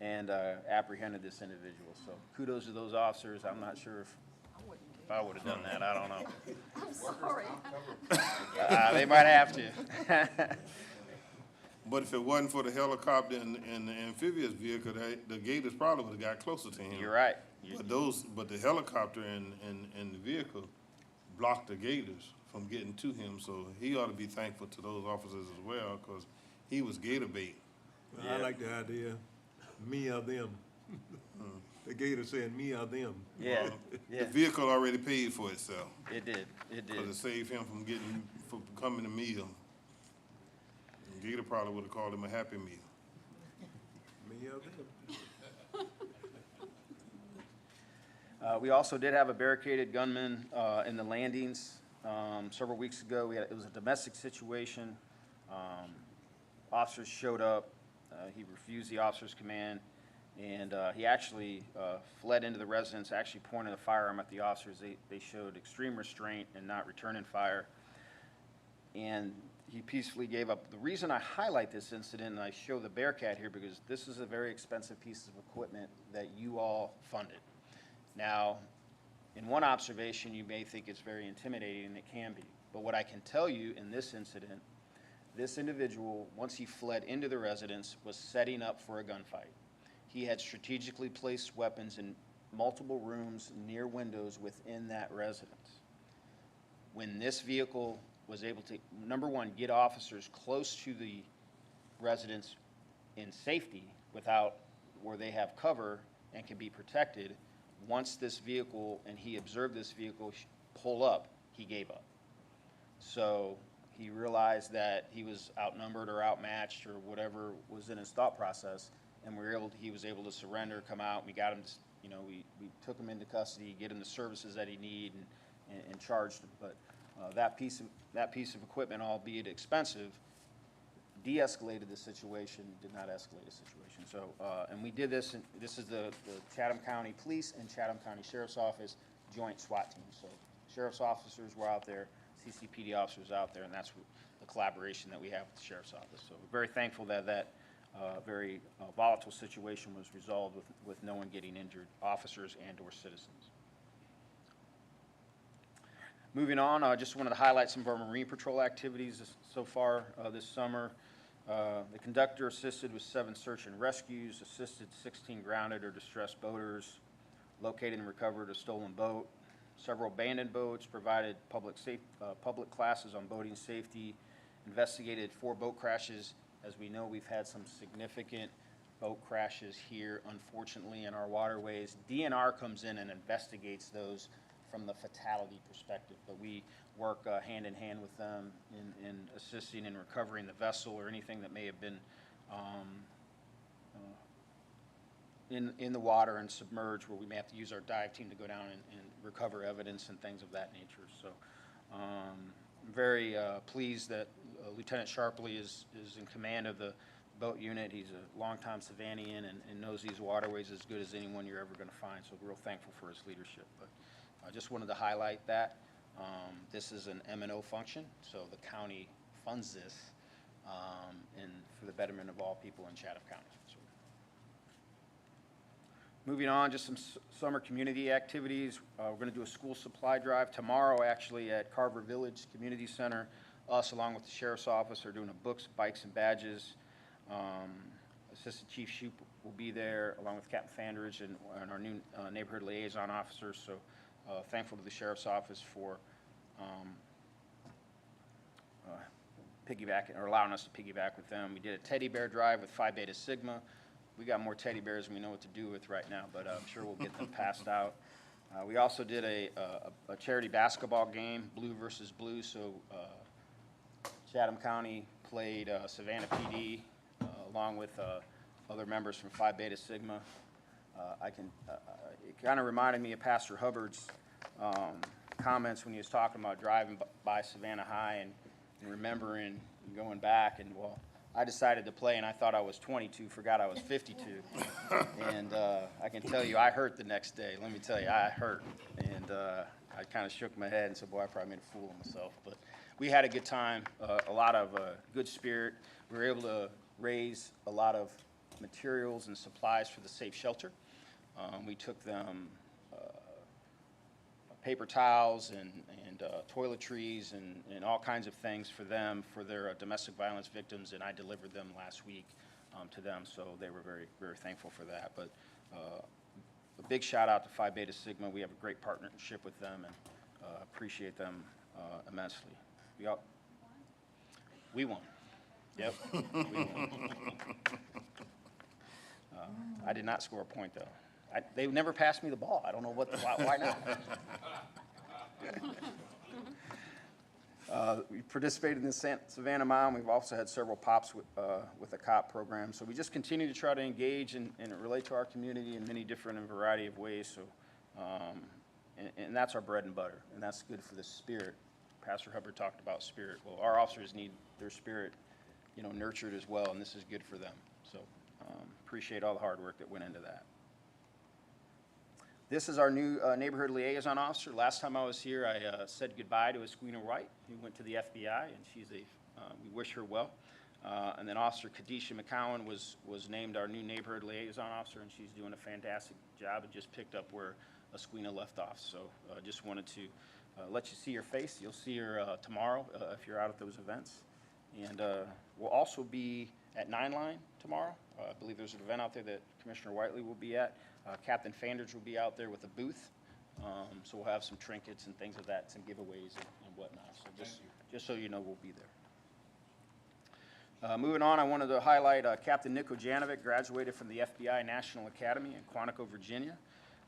and apprehended this individual. So kudos to those officers. I'm not sure if I would have done that. I don't know. I'm sorry. They might have to. But if it wasn't for the helicopter and the amphibious vehicle, the gators probably would have got closer to him. You're right. But the helicopter and the vehicle blocked the gators from getting to him, so he ought to be thankful to those officers as well, because he was gator bait. I like the idea, me or them. The Gator saying me or them. Yeah, The yeah, vehicle already paid for itself, it did, it because did. it saved him from becoming a meal. And Gator probably would have called him a happy meal. Me or them. We also did have a barricaded gunman in the landings several weeks ago. It was a domestic situation. Officers showed up. He refused the officer's command, and he actually fled into the residence, actually pointed a firearm at the officers. They showed extreme restraint and not returning fire, and he peacefully gave up. The reason I highlight this incident, and I show the Bearcat here, because this is a very expensive piece of equipment that you all funded. Now, in one observation, you may think it's very intimidating, and it can be. But what I can tell you in this incident, this individual, once he fled into the residence, was setting up for a gunfight. He had strategically placed weapons in multiple rooms near windows within that residence. When this vehicle was able to, number one, get officers close to the residence in safety without, where they have cover and can be protected, once this vehicle, and he observed this vehicle pull up, he gave up. So he realized that he was outnumbered or outmatched or whatever was in his thought process, and he was able to surrender, come out, and we got him, we took him into custody, get him the services that he needed, and charged him. But that piece of equipment, albeit expensive, de-escalated the situation, did not escalate the situation. So, and we did this, and this is the Chatham County Police and Chatham County Sheriff's Office joint SWAT team. So sheriff's officers were out there, CCPD officers out there, and that's the collaboration that we have with the sheriff's office. So we're very thankful that very volatile situation was resolved with no one getting injured, officers and or citizens. Moving on, I just wanted to highlight some of our Marine Patrol activities so far this summer. The conductor assisted with 7 search and rescues, assisted 16 grounded or distressed boaters, located and recovered a stolen boat, several abandoned boats, provided public classes on boating safety, investigated 4 boat crashes. As we know, we've had some significant boat crashes here, unfortunately, in our waterways. DNR comes in and investigates those from the fatality perspective. But we work hand in hand with them in assisting in recovering the vessel or anything that may have been in the water and submerged, where we may have to use our dive team to go down and recover evidence and things of that nature. So I'm very pleased that Lieutenant Sharpley is in command of the boat unit. He's a longtime Savannian and knows these waterways as good as anyone you're ever going to find. So we're real thankful for his leadership. But I just wanted to highlight that. This is an M&O function, so the county funds this and for the betterment of all people in Chatham County. So, moving on, just some summer community activities. We're going to do a school supply drive tomorrow, actually, at Carver Village Community Center. Us, along with the Sheriff's Office, are doing a books, bikes, and badges. Assistant Chief Shoup will be there, along with Captain Fandridge and our new neighborhood liaison officers. So thankful to the Sheriff's Office for piggybacking or allowing us to piggyback with them. We did a teddy bear drive with Phi Beta Sigma. We got more teddy bears than we know what to do with right now, but I'm sure we'll get them passed out. We also did a charity basketball game, blue versus blue. So Chatham County played Savannah PD along with other members from Phi Beta Sigma. It kind of reminded me of Pastor Hubbard's comments when he was talking about driving by Savannah High and remembering going back. And, well, I decided to play, and I thought I was 22, forgot I was 52. And I can tell you, I hurt the next day. Let me tell you, I hurt. And I kind of shook my head and said, boy, I probably made a fool of myself. But we had a good time, a lot of good spirit. We were able to raise a lot of materials and supplies for the safe shelter. We took them paper towels and toiletries and all kinds of things for them, for their domestic violence victims, and I delivered them last week to them, so they were very, very thankful for that. But a big shout out to Phi Beta Sigma. We have a great partnership with them and appreciate them immensely. We won. Yep, we won. I did not score a point, though. They never passed me the ball. I don't know why not. We participated in the Savannah Mile. We've also had several pops with the COP program. So we just continue to try to engage and relate to our community in many different and variety of ways. So, and that's our bread and butter, and that's good for the spirit. Pastor Hubbard talked about spirit. Well, our officers need their spirit, nurtured as well, and this is good for them. So appreciate all the hard work that went into that. This is our new neighborhood liaison officer. Last time I was here, I said goodbye to Esquina White, who went to the FBI, and we wish her well. And then Officer Kadisha McCowan was named our new neighborhood liaison officer, and she's doing a fantastic job and just picked up where Esquina left off. So just wanted to let you see her face. You'll see her tomorrow if you're out at those events. And we'll also be at 9 Line tomorrow. I believe there's an event out there that Commissioner Whiteley will be at. Captain Fandridge will be out there with a booth. So we'll have some trinkets and things of that, some giveaways and whatnot. So just so you know, we'll be there. Moving on, I wanted to highlight Captain Nick Ojanovic graduated from the FBI National Academy in Quantico, Virginia.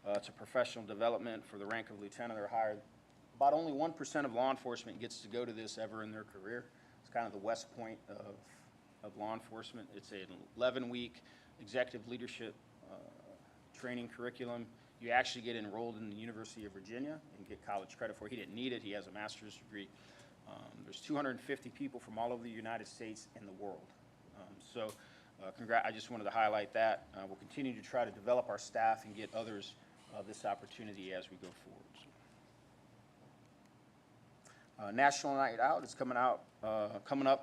It's a professional development for the rank of lieutenant or higher. About only 1% of law enforcement gets to go to this ever in their career. It's kind of the West Point of law enforcement. It's an 11-week executive leadership training curriculum. You actually get enrolled in the University of Virginia and get college credit for it. He didn't need it. He has a master's degree. There's 250 people from all over the United States and the world. I just wanted to highlight that. We'll continue to try to develop our staff and get others this opportunity as we go forward. National Night Out is coming up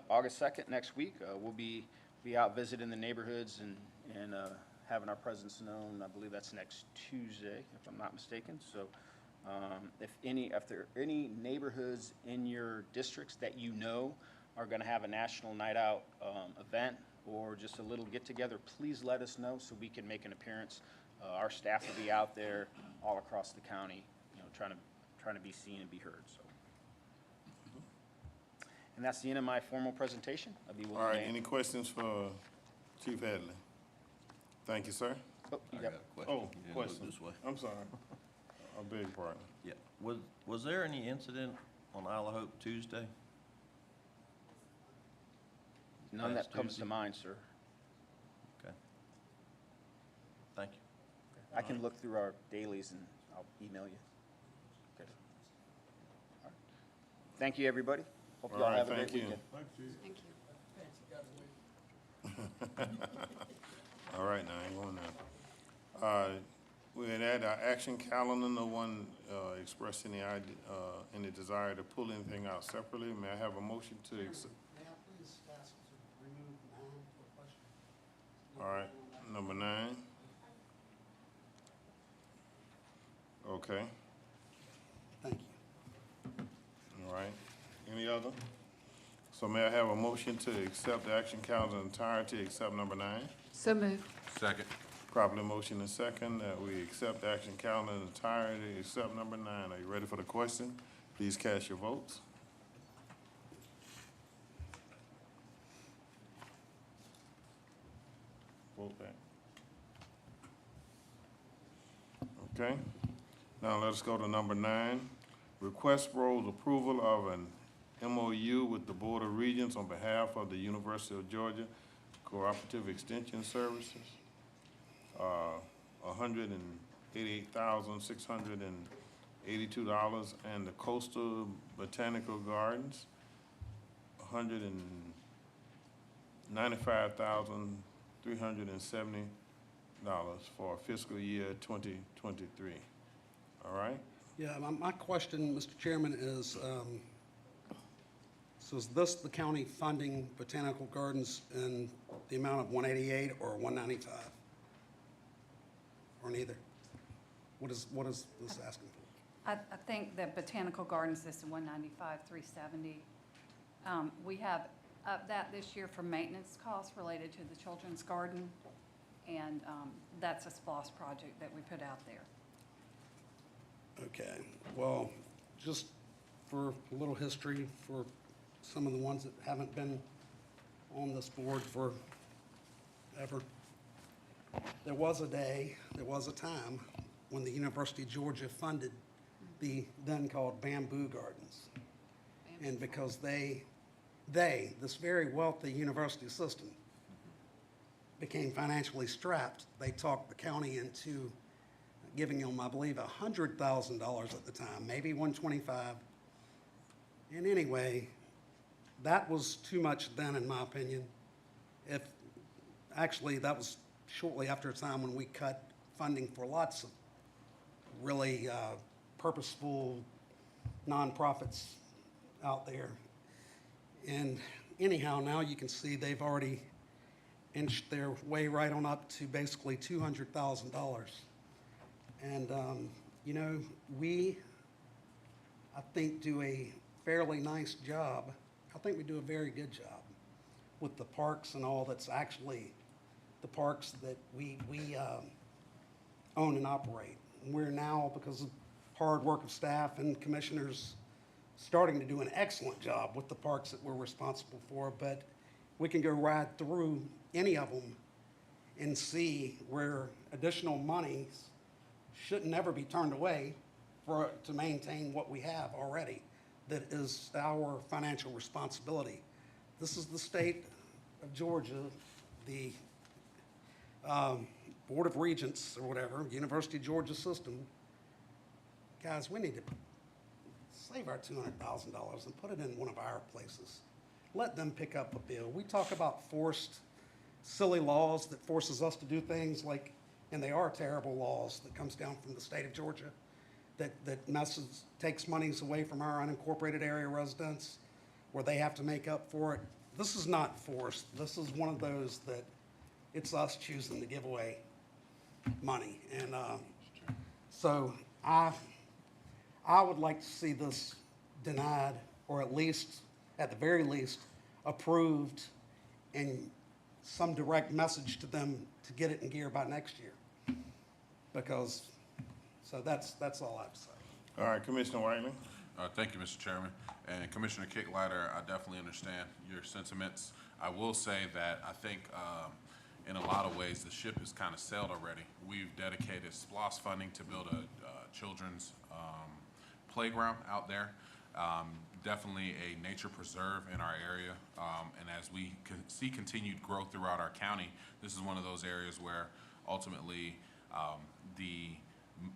August 2nd, next week. We'll be out visiting the neighborhoods and having our presence known. I believe that's next Tuesday, if I'm not mistaken. So if there are any neighborhoods in your districts that you know are going to have a National Night Out event or just a little get-together, please let us know so we can make an appearance. Our staff will be out there all across the county, trying to be seen and be heard. So. And that's the end of my formal presentation. All right, any questions for Chief Hadley? Thank you, sir. I got a question. Oh, question. This way. I'm sorry. I beg your pardon. Yeah, was there any incident on Isle of Hope Tuesday? None Last that comes to Tuesday? mind, sir. Okay. Thank you. I can look through our dailies and I'll email you. Okay. All right. Thank you, everybody. Hope you all All right, have a great thank you. weekend. Thank you. All right, now, hang on now. We had added our action calendar. No one expressed any idea, any desire to pull anything out separately. May I have a motion to accept? May I please ask to remove 9 for a question? All right, number 9. Okay, Thank you. all right. Any other? So may I have a motion to accept the action calendar in entirety except number 9? So moved. Second. Properly motion and second that we accept the action calendar in entirety except number 9. Are you ready for the question? Please cast your votes. Vote back. Okay. Now let's go to number 9. Request Rose approval of an MOU with the Board of Regents on behalf of the University of Georgia Cooperative Extension Services. $188,682, and the Coastal Botanical Gardens, $195,370 for fiscal year 2023. All right? Yeah, my question, Mr. Chairman, is, so is this the county funding botanical gardens in the amount of 188 or 195? Or neither? What is this asking for? I think that Botanical Gardens is 195, 370. We have upped that this year for maintenance costs related to the children's garden, and that's a SPOS project that we put out there. Okay, well, just for a little history for some of the ones that haven't been on this board forever. There was a day, there was a time when the University of Georgia funded the then called Bamboo Gardens. And because this very wealthy university system, became financially strapped, they talked the county into giving them, I believe, $100,000 at the time, maybe $125,000. And anyway, that was too much then, in my opinion. Actually, that was shortly after a time when we cut funding for lots of really purposeful nonprofits out there. And anyhow, now you can see they've already inched their way right on up to basically $200,000. And, you know, we, I think, do a fairly nice job. I think we do a very good job with the parks and all that's actually the parks that we own and operate. We're now, because of hard work of staff and commissioners, starting to do an excellent job with the parks that we're responsible for, but we can go right through any of them and see where additional monies should never be turned away to maintain what we have already. That is our financial responsibility. This is the state of Georgia, the Board of Regents or whatever, University of Georgia system. Guys, we need to save our $200,000 and put it in one of our places. Let them pick up a bill. We talk about forced, silly laws that forces us to do things like, and they are terrible laws that comes down from the state of Georgia, that takes monies away from our unincorporated area residents where they have to make up for it. This is not forced. This is one of those that it's us choosing to give away money. And so I would like to see this denied, or at the very least, approved, and some direct message to them to get it in gear by next year. So that's all I have to say. All right, Commissioner Whiteley. Thank you, Mr. Chairman. And Commissioner Kicklighter, I definitely understand your sentiments. I will say that I think in a lot of ways the ship has kind of sailed already. We've dedicated SPLOS funding to build a children's playground out there. Definitely a nature preserve in our area. And as we see continued growth throughout our county, this is one of those areas where ultimately the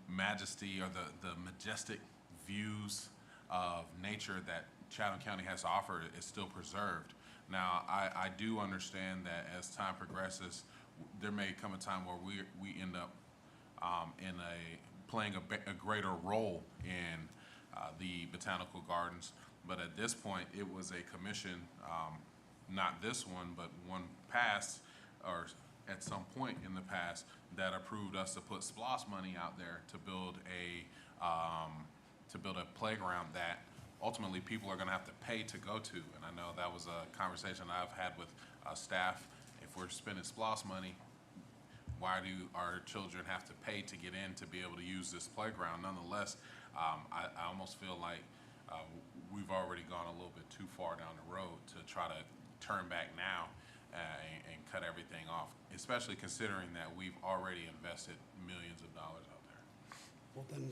majesty or the majestic views of nature that Chatham County has to offer is still preserved. Now, I do understand that as time progresses, there may come a time where we end up playing a greater role in the botanical gardens. But at this point, it was a commission, not this one, but one past, or at some point in the past, that approved us to put SPLOST money out there to build a playground that ultimately people are going to have to pay to go to. And I know that was a conversation I've had with staff. If we're spending SPLOST money, why do our children have to pay to get in to be able to use this playground? Nonetheless, I almost feel like we've already gone a little bit too far down the road to try to turn back now and cut everything off, especially considering that we've already invested millions of dollars out there. Well, then,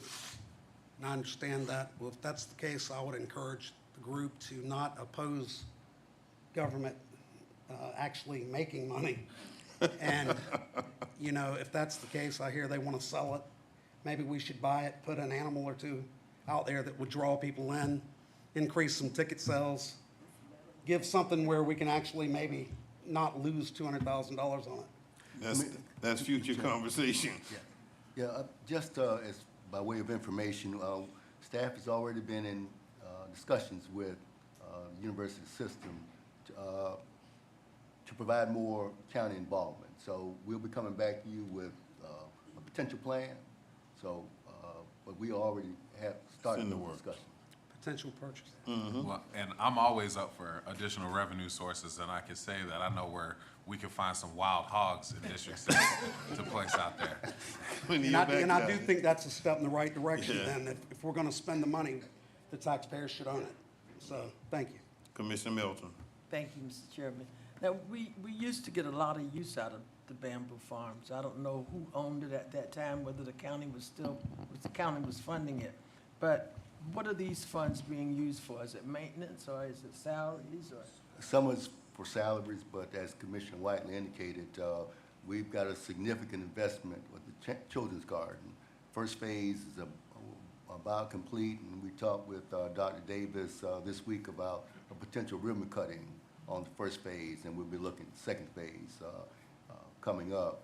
and I understand that. Well, if that's the case, I would encourage the group to not oppose government actually making money. And, you know, if that's the case, I hear they want to sell it. Maybe we should buy it, put an animal or two out there that would draw people in, increase some ticket sales, give something where we can actually maybe not lose $200,000 on it. That's future conversation. Yeah, just as by way of information, staff has already been in discussions with the university system to provide more county involvement. So we'll be coming back to you with a potential plan. So, but we already have started the discussion. Potential purchase. Well, and I'm always up for additional revenue sources, and I can say that I know where we can find some wild hogs in District 6 to place out there. And I do think that's a step in the right direction. Then, if we're going to spend the money, the taxpayers should own it. So, thank you. Commissioner Milton. Thank you, Mr. Chairman. Now, we used to get a lot of use out of the bamboo farms. I don't know who owned it at that time, whether the county was funding it. But what are these funds being used for? Is it maintenance or is it salaries or? Some is for salaries, but as Commissioner Whiteley indicated, we've got a significant investment with the children's garden. First phase is about complete, and we talked with Dr. Davis this week about a potential ribbon cutting on the first phase, and we'll be looking at the second phase coming up.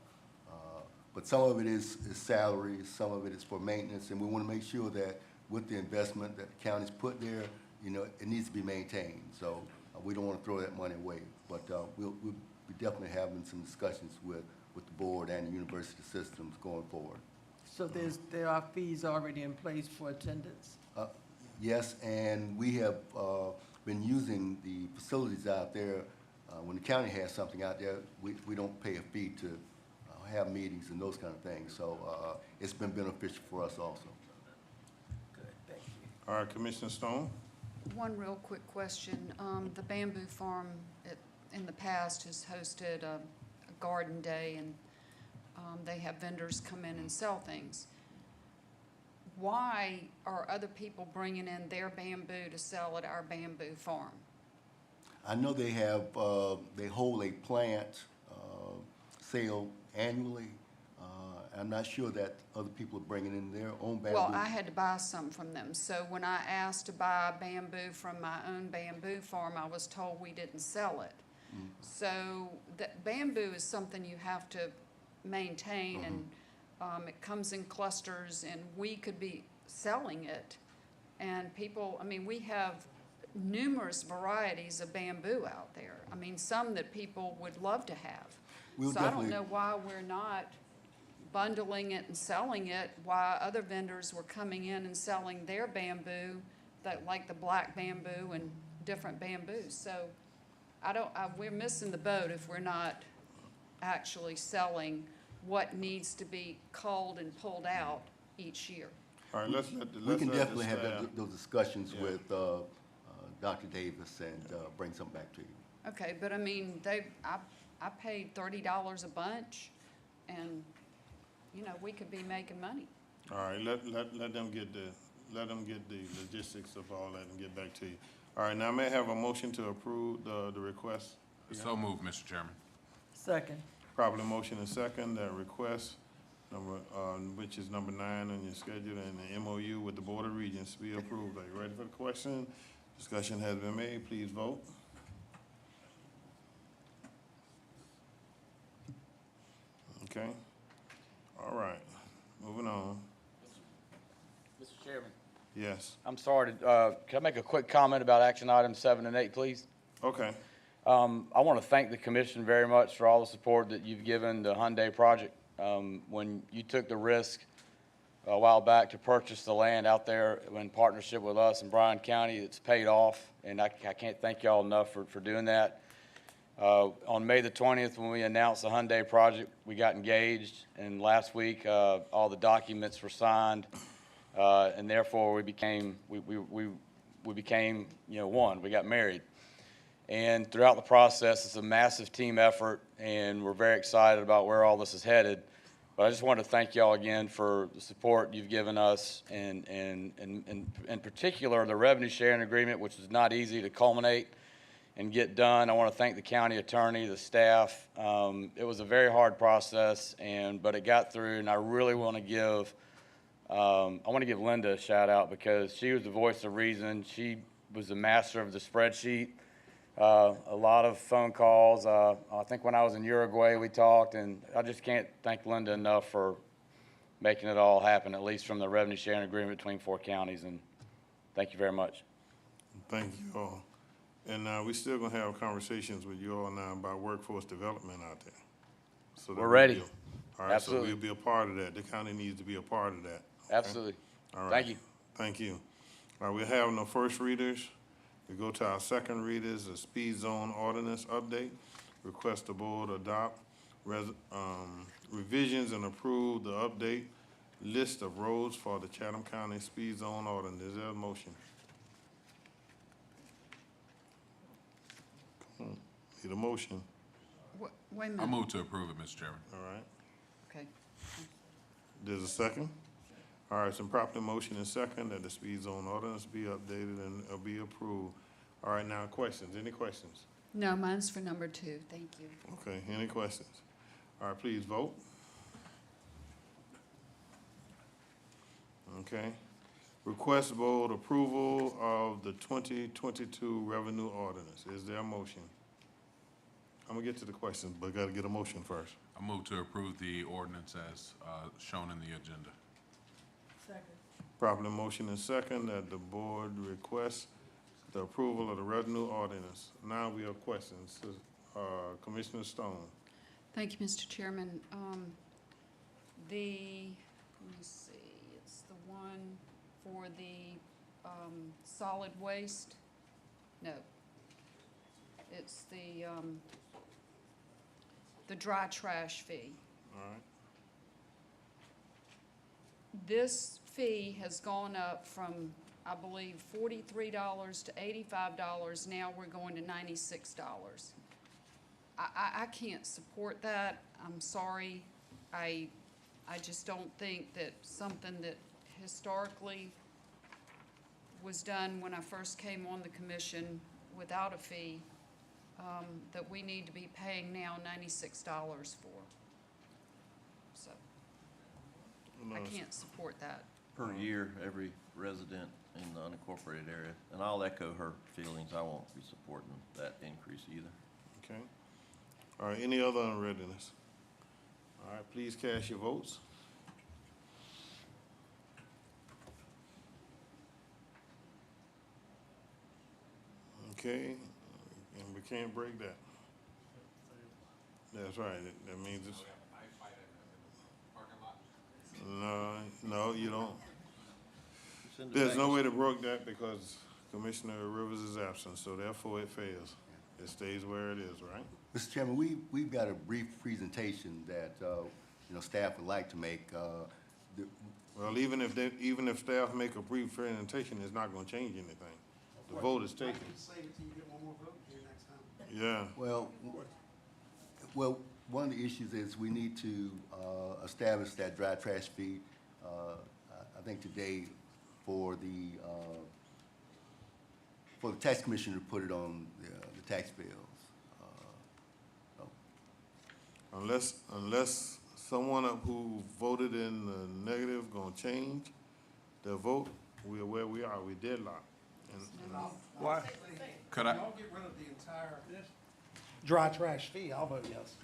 But some of it is salaries, some of it is for maintenance, and we want to make sure that with the investment that the county's put there, you know, it needs to be maintained. So we don't want to throw that money away. But we'll be definitely having some discussions with the board and the university systems going forward. So there are fees already in place for attendance? Yes, and we have been using the facilities out there. When the county has something out there, we don't pay a fee to have meetings and those kind of things. So it's been beneficial for us also. All right, Commissioner Stone. One real quick question. The Bamboo Farm in the past has hosted a garden day, and they have vendors come in and sell things. Why are other people bringing in their bamboo to sell at our bamboo farm? I know they have, they hold a plant sale annually. I'm not sure that other people are bringing in their own bamboo. Well, I had to buy some from them. So when I asked to buy bamboo from my own bamboo farm, I was told we didn't sell it. So that bamboo is something you have to maintain, and it comes in clusters, and we could be selling it. And people, I mean, we have numerous varieties of bamboo out there. I mean, some that people would love to have. So I don't know why we're not bundling it and selling it, why other vendors were coming in and selling their bamboo, that like the black bamboo and different bamboos. So we're missing the boat if we're not actually selling what needs to be culled and pulled out each year. All right, we can definitely have those discussions with Dr. Davis and bring something back to you. Okay, but I mean, I paid $30 a bunch, and you know, we could be making money. All right, let them get the let them get the logistics of all that and get back to you. All right, now may I have a motion to approve the request? So moved, Mr. Chairman. Second. Properly motion and second, that request number, which is number 9 on your schedule, and the MOU with the Board of Regents be approved. Are you ready for the question? Discussion has been made. Please vote. Okay. All right. Moving on. Mr. Chairman, Yes. I'm sorry can I make a quick comment about action items 7 and 8, please? Okay. I want to thank the commission very much for all the support that you've given the Hyundai project. When you took the risk a while back to purchase the land out there in partnership with us in Bryan County, it's paid off, and I can't thank y'all enough for doing that. On May the 20th, when we announced the Hyundai project, we got engaged, and last week, all the documents were signed, and therefore we became, one. We got married. And throughout the process, it's a massive team effort, and we're very excited about where all this is headed. But I just want to thank y'all again for the support you've given us, and in particular, the revenue sharing agreement, which was not easy to culminate and get done. I want to thank the county attorney, the staff. It was a very hard process, but it got through, and I really want to give Linda a shout out, because she was the voice of reason. She was the master of the spreadsheet. A lot of phone calls. I think when I was in Uruguay, we talked, and I just can't thank Linda enough for making it all happen, at least from the revenue sharing agreement between 4 counties, and thank you very much. Thank you all. And we're still gonna have conversations with you all now about workforce development out there. So that We're ready. All right, Absolutely. so we'll be a part of that. The county needs to be a part of that. Okay? Absolutely. All right. Thank you. Thank you. All right, we're having no first readers. We go to our second readers, the speed zone ordinance update. Request the board adopt revisions and approve the update list of roads for the Chatham County speed zone ordinance. Is there a motion? Need a motion? Wait a I minute. move to approve it, Mr. Chairman. All right. Okay. There's a second? All right, some properly motion and second that the speed zone ordinance be updated and be approved. All right, now questions. Any questions? No, mine's for number 2. Thank you. Okay, any questions? All right, please vote. Okay. Request board approval of the 2022 revenue ordinance. Is there a motion? I'm gonna get to the questions, but gotta get a motion first. I move to approve the ordinance as shown in the agenda. Second. Properly motion and second that the board requests the approval of the revenue ordinance. Now we have questions. Commissioner Stone. Thank you, Mr. Chairman. Let me see, it's the one for the solid waste? No. It's the dry trash fee. All right. This fee has gone up from, I believe, $43 to $85. Now we're going to $96. I can't support that. I'm sorry. I just don't think that something that historically was done when I first came on the commission without a fee, that we need to be paying now $96 for. So I can't support that. Per year, every resident in the unincorporated area, and I'll echo her feelings, I won't be supporting that increase either. Okay. All right, any other unreadiness? All right, please cast your votes. Okay, and we can't break that. That's right, that means it's. No, you don't. Send it There's back no to- way to broke that because Commissioner Rivers is absent, so therefore it fails. It stays where it is, right? Mr. Chairman, we've got a brief presentation that, staff would like to make. Well, even if staff make a brief presentation, it's not gonna change anything. The vote is taken. Yeah. Well, one of the issues is we need to establish that dry trash fee. I think today, for the tax commissioner to put it on the tax bills. Unless someone who voted in the negative gonna change their vote, we're where we are, we deadlocked. And Why? Could I, Y'all get rid of the entire dry trash fee, I'll vote yes.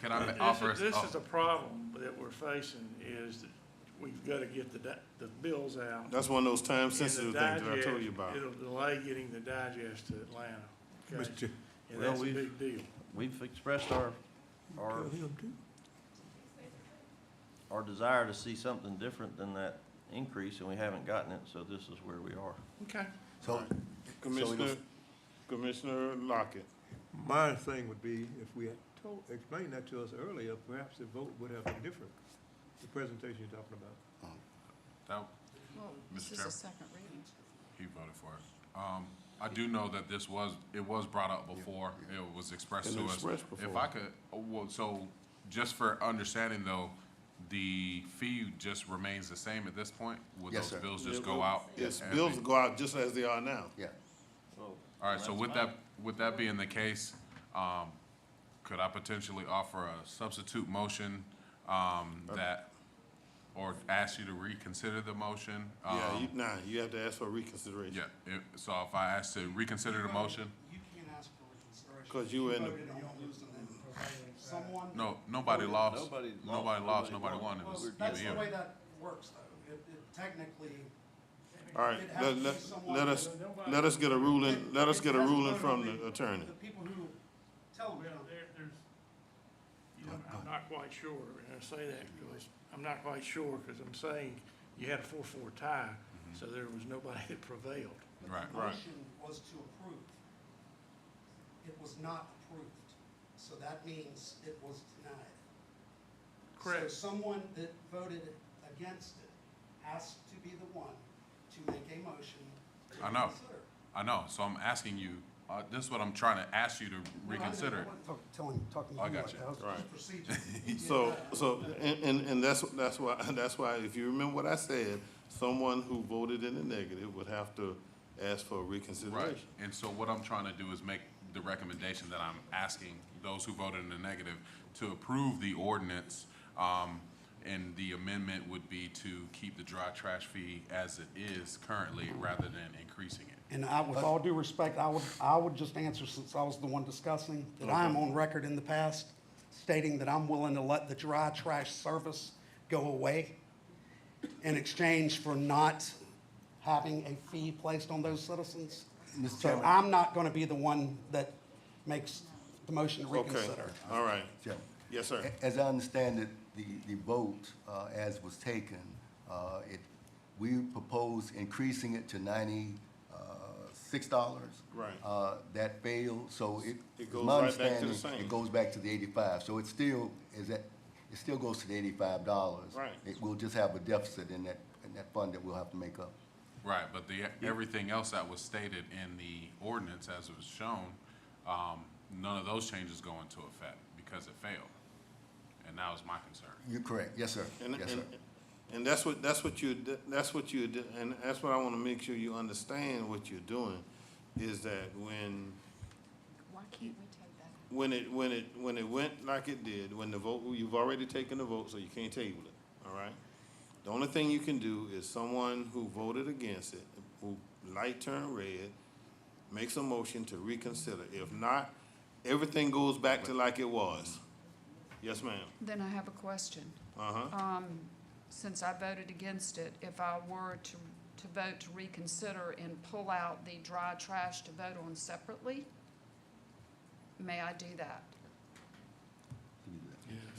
can I offer? This is a problem that we're facing, is that we've got to get the bills out. that's one of those time And the sensitive things that I told you digest- about. It'll delay getting the digest to Atlanta. Okay? Mr. Chair. And Well, that's a we've- big deal. We've expressed our desire to see something different than that increase, and we haven't gotten it, so this is where we are. Okay. So, Commissioner Lockett. My thing would be, if we had explained that to us earlier, perhaps the vote would have been different, the presentation you're talking about. That, Well, this Mr. is Chair. a second reading. he voted for it. I do know that it was brought up before, it was expressed Been to us. expressed If before. I could, well, so, just for understanding though, the fee just remains the same at this point? Would Yes, those sir. bills just go out? Yes, and bills be- go out just as they are now. yeah. All right, so with that being the case, could I potentially offer a substitute motion, that, or ask you to reconsider the motion? Yeah, you have to ask for reconsideration. Yeah, so if I ask to reconsider the motion, You can't ask for reconsideration. 'Cause you were in the- voted and you're losing them. Someone. no, nobody lost, Nobody nobody lost, lost, nobody won, it Well, was that's the either. way that works, though. It technically, All right, it has to be someone. let us get a ruling, from the attorney. The people who tell them. I'm not quite sure, and I say that because, I'm not quite sure, because I'm saying you had a 4-4 tie, so there was nobody that prevailed. Right. The motion was to approve. It was not approved, so that means it was denied. Correct. So someone that voted against it has to be the one to make a motion to I know. reconsider. I know, so I'm asking you, this is what I'm trying to ask you to reconsider. I wasn't talking to I you got like you. that. I was Right. procedure. And that's why, if you remember what I said, someone who voted in the negative would have to ask for Right, reconsideration. and so what I'm trying to do is make the recommendation that I'm asking those who voted in the negative to approve the ordinance, and the amendment would be to keep the dry trash fee as it is currently, rather than increasing it. And with all due respect, I would just answer, since I was the one discussing, that I am on record in the past stating that I'm willing to let the dry trash service go away in exchange for not having a fee placed on those citizens. Mr. So Chairman. I'm not going to be the one that makes the motion to Okay, reconsider. all right. Yeah. Yes, sir. As I understand it, the vote, as was taken, we propose increasing it to $96. Right. That failed, so It goes my right back to the understanding, same. it goes back to the 85. So it still goes to the $85. Right. We'll just have a deficit in that fund that we'll have to make up. Right, but everything else that was stated in the ordinance as it was shown, none of those changes go into effect because it failed. And that was my concern. You're correct. Yes, sir. Yes, sir. And that's what you did, and that's what I want to make sure you understand what you're doing, is that when Why can't we take that? when it went like it did, when the vote, you've already taken the vote, so you can't table it, all right? The only thing you can do is someone who voted against it, who light turned red, makes a motion to reconsider. If not, everything goes back to like it was. Yes, ma'am. Then I have a question. Uh-huh. Since I voted against it, if I were to vote to reconsider and pull out the dry trash to vote on separately, may I do that?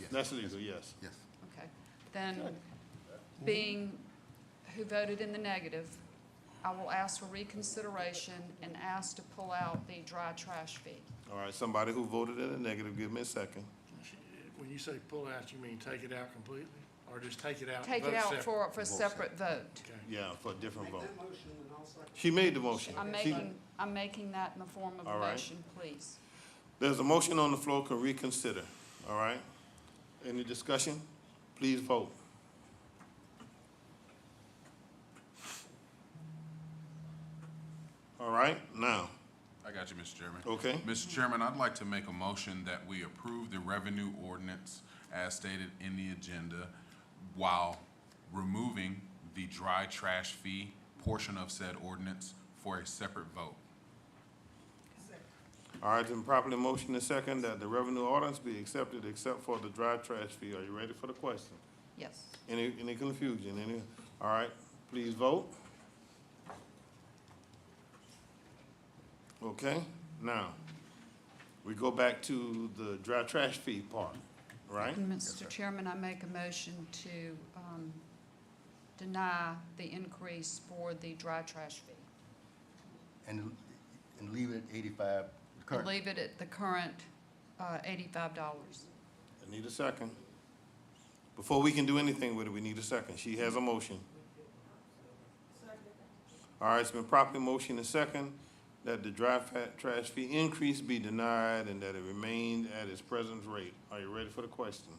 Yes. That's legal, yes. Yes. Okay. Then, being who voted in the negative, I will ask for reconsideration and ask to pull out the dry trash fee. All right, somebody who voted in the negative, give me a second. When you say pull out, you mean take it out completely, or just take it out and Take vote it out separate? for a separate vote. Okay. Yeah, for a different vote. Make that motion and I'll second. She made the motion. I'm making that in the form of All a right. motion, please. There's a motion on the floor, can reconsider, all right? Any discussion? Please vote. right, now, I got you, Mr. Chairman. okay? Mr. Chairman, I'd like to make a motion that we approve the revenue ordinance as stated in the agenda while removing the dry trash fee portion of said ordinance for a separate vote. All right, then properly motion and second that the revenue ordinance be accepted except for the dry trash fee. Are you ready for the question? Yes. Any confusion, all right, please vote. Okay, now, we go back to the dry trash fee part, right? Mr. Chairman, I make a motion to deny the increase for the dry trash fee. And leave it at 85, And current. leave it at the current $85. I need a second. Before we can do anything with it, we need a second. She has a motion. All right, it's been properly motioned and second that the dry trash fee increase be denied and that it remained at its present rate. Are you ready for the question?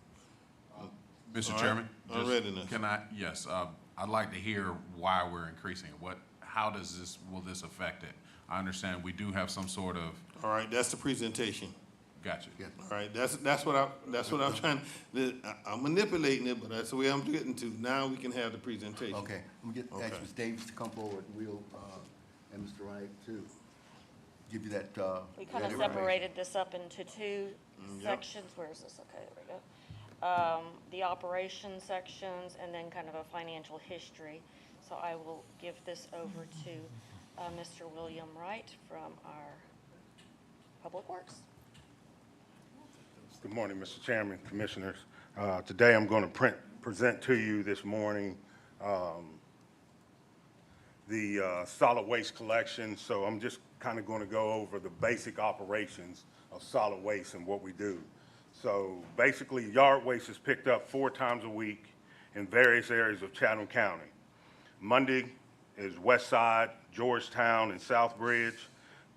Mr. All right. Chairman? just- Unreadiness. Can I, yes, I'd like to hear why we're increasing it. How does this, will this affect it? I understand we do have some sort of, All right, that's the presentation. gotcha. Yeah. All right, that's what I'm trying, I'm manipulating it, but that's the way I'm getting to. Now we can have the presentation. Okay, I'm gonna Okay. ask Ms. Davis to come forward, and we'll, and Mr. Wright to give you that, We kind of that information. separated this up into two Yep. sections. Where is this? Okay, there we go. The operation sections and then kind of a financial history. So I will give this over to Mr. William Wright from our Public Works. Good morning, Mr. Chairman, Commissioners. Today I'm going to present to you this morning the solid waste collection. So I'm just kind of going to go over the basic operations of solid waste and what we do. So basically, yard waste is picked up 4 times a week in various areas of Chatham County. Monday is West Side, Georgetown, and Southbridge.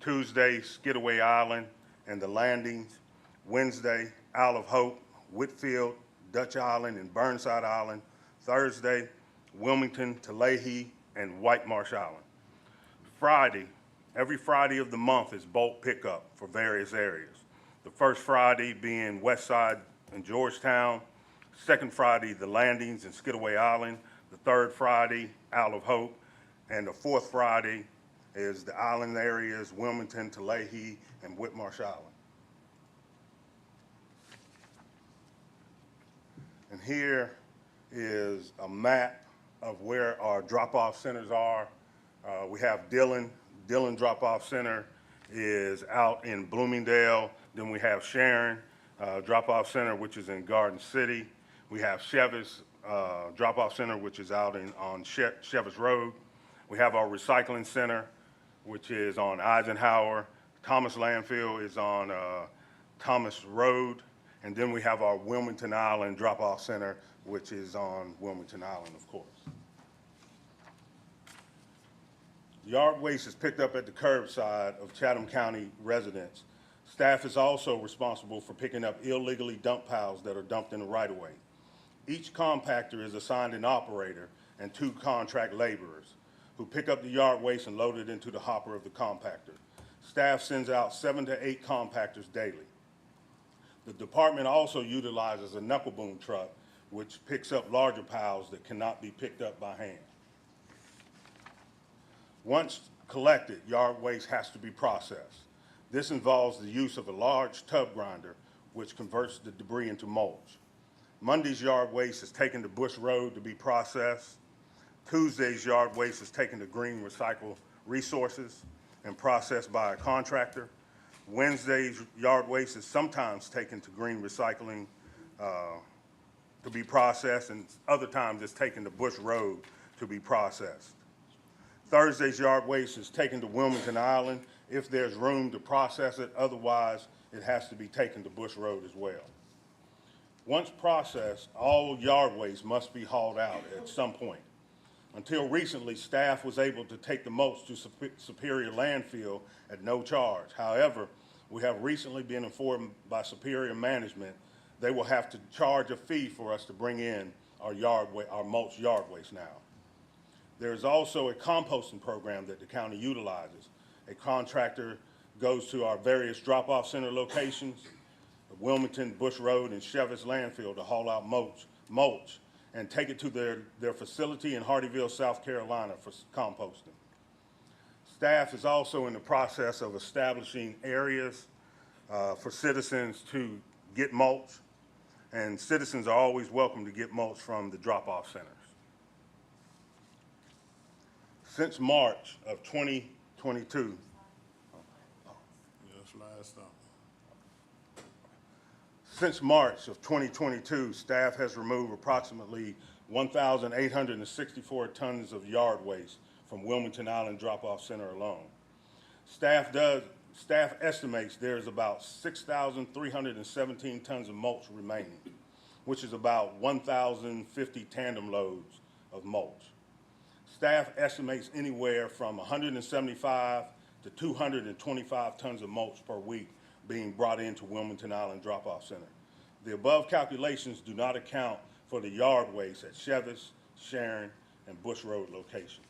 Tuesday, Skidaway Island and the Landings. Wednesday, Isle of Hope, Whitfield, Dutch Island, and Burnside Island. Thursday, Wilmington, Tulahe, and White Marsh Island. Friday, every Friday of the month is bulk pickup for various areas. The first Friday being West Side and Georgetown. Second Friday, the Landings and Skidaway Island. The third Friday, Isle of Hope. And the fourth Friday is the island areas, Wilmington, Tulahe, and Whitmarsh Island. And here is a map of where our drop-off centers are. We have Dillon Drop-Off Center is out in Bloomingdale. Then we have Sharon Drop-Off Center, which is in Garden City. We have Chevis Drop-Off Center, which is out on Chevis Road. We have our recycling center, which is on Eisenhower. Thomas Landfill is on Thomas Road. And then we have our Wilmington Island Drop-Off Center, which is on Wilmington Island, of course. Yard waste is picked up at the curbside of Chatham County residents. Staff is also responsible for picking up illegally dumped piles that are dumped in the right-of-way. Each compactor is assigned an operator and 2 contract laborers who pick up the yard waste and load it into the hopper of the compactor. Staff sends out 7 to 8 compactors daily. The department also utilizes a knuckle boom truck, which picks up larger piles that cannot be picked up by hand. Once collected, yard waste has to be processed. This involves the use of a large tub grinder, which converts the debris into mulch. Monday's yard waste is taken to Bush Road to be processed. Tuesday's yard waste is taken to Green Recycle Resources and processed by a contractor. Wednesday's yard waste is sometimes taken to Green Recycling to be processed, and other times it's taken to Bush Road to be processed. Thursday's yard waste is taken to Wilmington Island if there's room to process it. Otherwise, it has to be taken to Bush Road as well. Once processed, all yard waste must be hauled out at some point. Until recently, staff was able to take the mulch to Superior Landfill at no charge. However, we have recently been informed by Superior Management they will have to charge a fee for us to bring in our mulch yard waste now. There is also a composting program that the county utilizes. A contractor goes to our various drop-off center locations, Wilmington, Bush Road, and Chevis landfill to haul out mulch and take it to their facility in Hardyville, South Carolina for composting. Staff is also in the process of establishing areas for citizens to get mulch, and citizens are always welcome to get mulch from the drop-off centers. Since March of 2022, Yes, last stop. Since March of 2022, staff has removed approximately 1,864 tons of yard waste from Wilmington Island Drop-Off Center alone. Staff estimates there's about 6,317 tons of mulch remaining, which is about 1,050 tandem loads of mulch. Staff estimates anywhere from 175 to 225 tons of mulch per week being brought into Wilmington Island Drop-Off Center. The above calculations do not account for the yard waste at Chevis, Sharon, and Bush Road locations.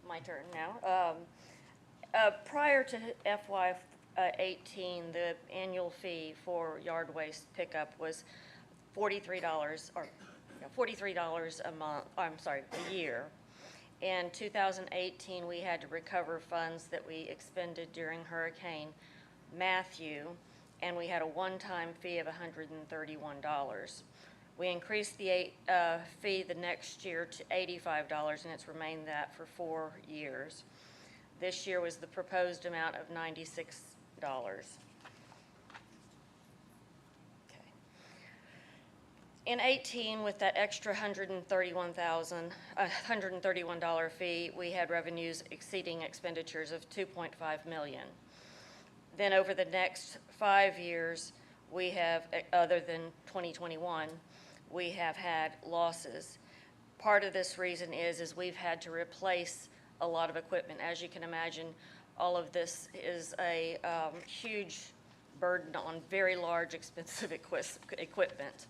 My turn now. Prior to FY 18, the annual fee for yard waste pickup was $43 or $43 a month, a year. In 2018, we had to recover funds that we expended during Hurricane Matthew, and we had a one-time fee of $131. We increased the fee the next year to $85, and it's remained that for 4 years. This year was the proposed amount of $96. In 18, with that extra $131 fee, we had revenues exceeding expenditures of $2.5 million. Then over the next 5 years, we have, other than 2021, we have had losses. Part of this reason is we've had to replace a lot of equipment. As you can imagine, all of this is a huge burden on very large, expensive equipment.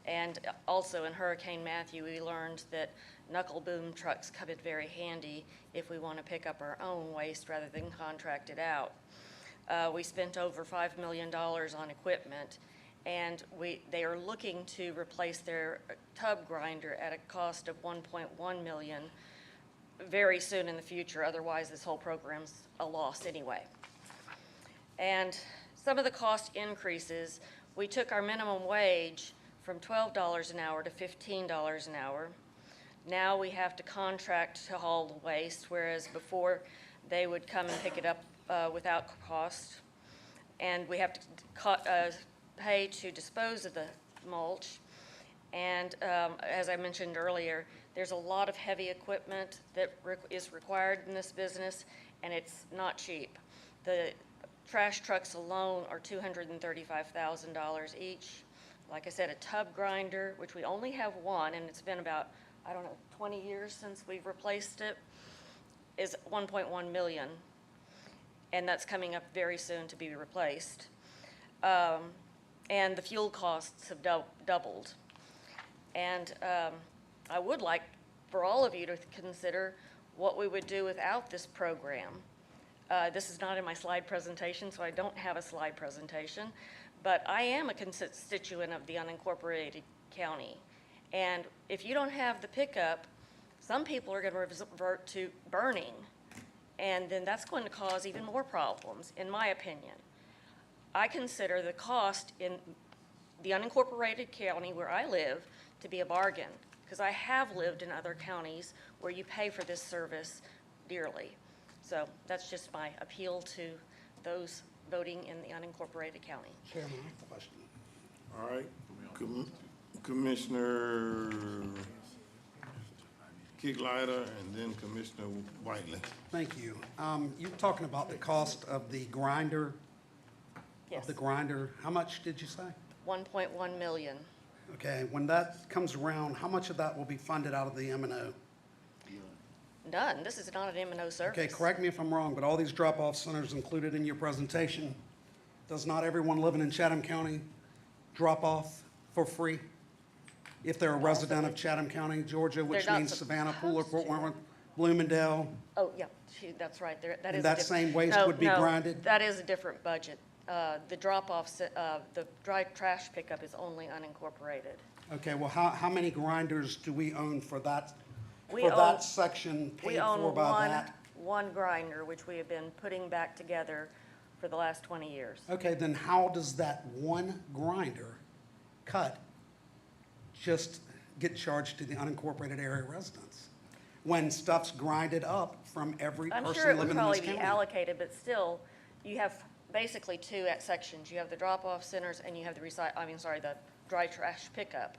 And also in Hurricane Matthew, we learned that knuckle boom trucks come in very handy if we want to pick up our own waste rather than contract it out. We spent over $5 million on equipment, and they are looking to replace their tub grinder at a cost of $1.1 million very soon in the future. Otherwise, this whole program's a loss anyway. And some of the cost increases, we took our minimum wage from $12 an hour to $15 an hour. Now we have to contract to haul the waste, whereas before they would come and pick it up without cost. And we have to pay to dispose of the mulch. And as I mentioned earlier, there's a lot of heavy equipment that is required in this business, and it's not cheap. The trash trucks alone are $235,000 each. Like I said, a tub grinder, which we only have one, and it's been about, 20 years since we've replaced it, is $1.1 million. And that's coming up very soon to be replaced. And the fuel costs have doubled. And I would like for all of you to consider what we would do without this program. This is not in my slide presentation, so I don't have a slide presentation. But I am a constituent of the unincorporated county. And if you don't have the pickup, some people are going to revert to burning. And then that's going to cause even more problems, in my opinion. I consider the cost in the unincorporated county where I live to be a bargain, because I have lived in other counties where you pay for this service dearly. So that's just my appeal to those voting in the unincorporated county. Chairman, I have a question. All right, Commissioner Kiegleiter and then Commissioner Whiteley. Thank you. You're talking about the cost of the grinder? Yes. How much did you say? $1.1 million. Okay, when that comes around, how much of that will be funded out of the M&O? None. This is not an M&O service. Okay, correct me if I'm wrong, but all these drop-off centers included in your presentation, does not everyone living in Chatham County drop off for free? if they're a resident of Chatham County, Georgia, which They're not means Savannah, Pooler, Fort supposed to. Worth, Bloomingdale? Oh, yeah, that's right, that And is a that different. same waste No, would be no, grinded? that is a different budget. The drop-off, the dry trash pickup is only unincorporated. Okay, well, how many grinders do we own for that, We for own- that section paid We own for by that? one grinder, which we have been putting back together for the last 20 years. Okay, then how does that one grinder cut just get charged to the unincorporated area residents? When stuff's grinded up from every I'm sure person it would living in probably this be county? allocated, but still, you have basically two sections. You have the drop-off centers and you have the dry trash pickup.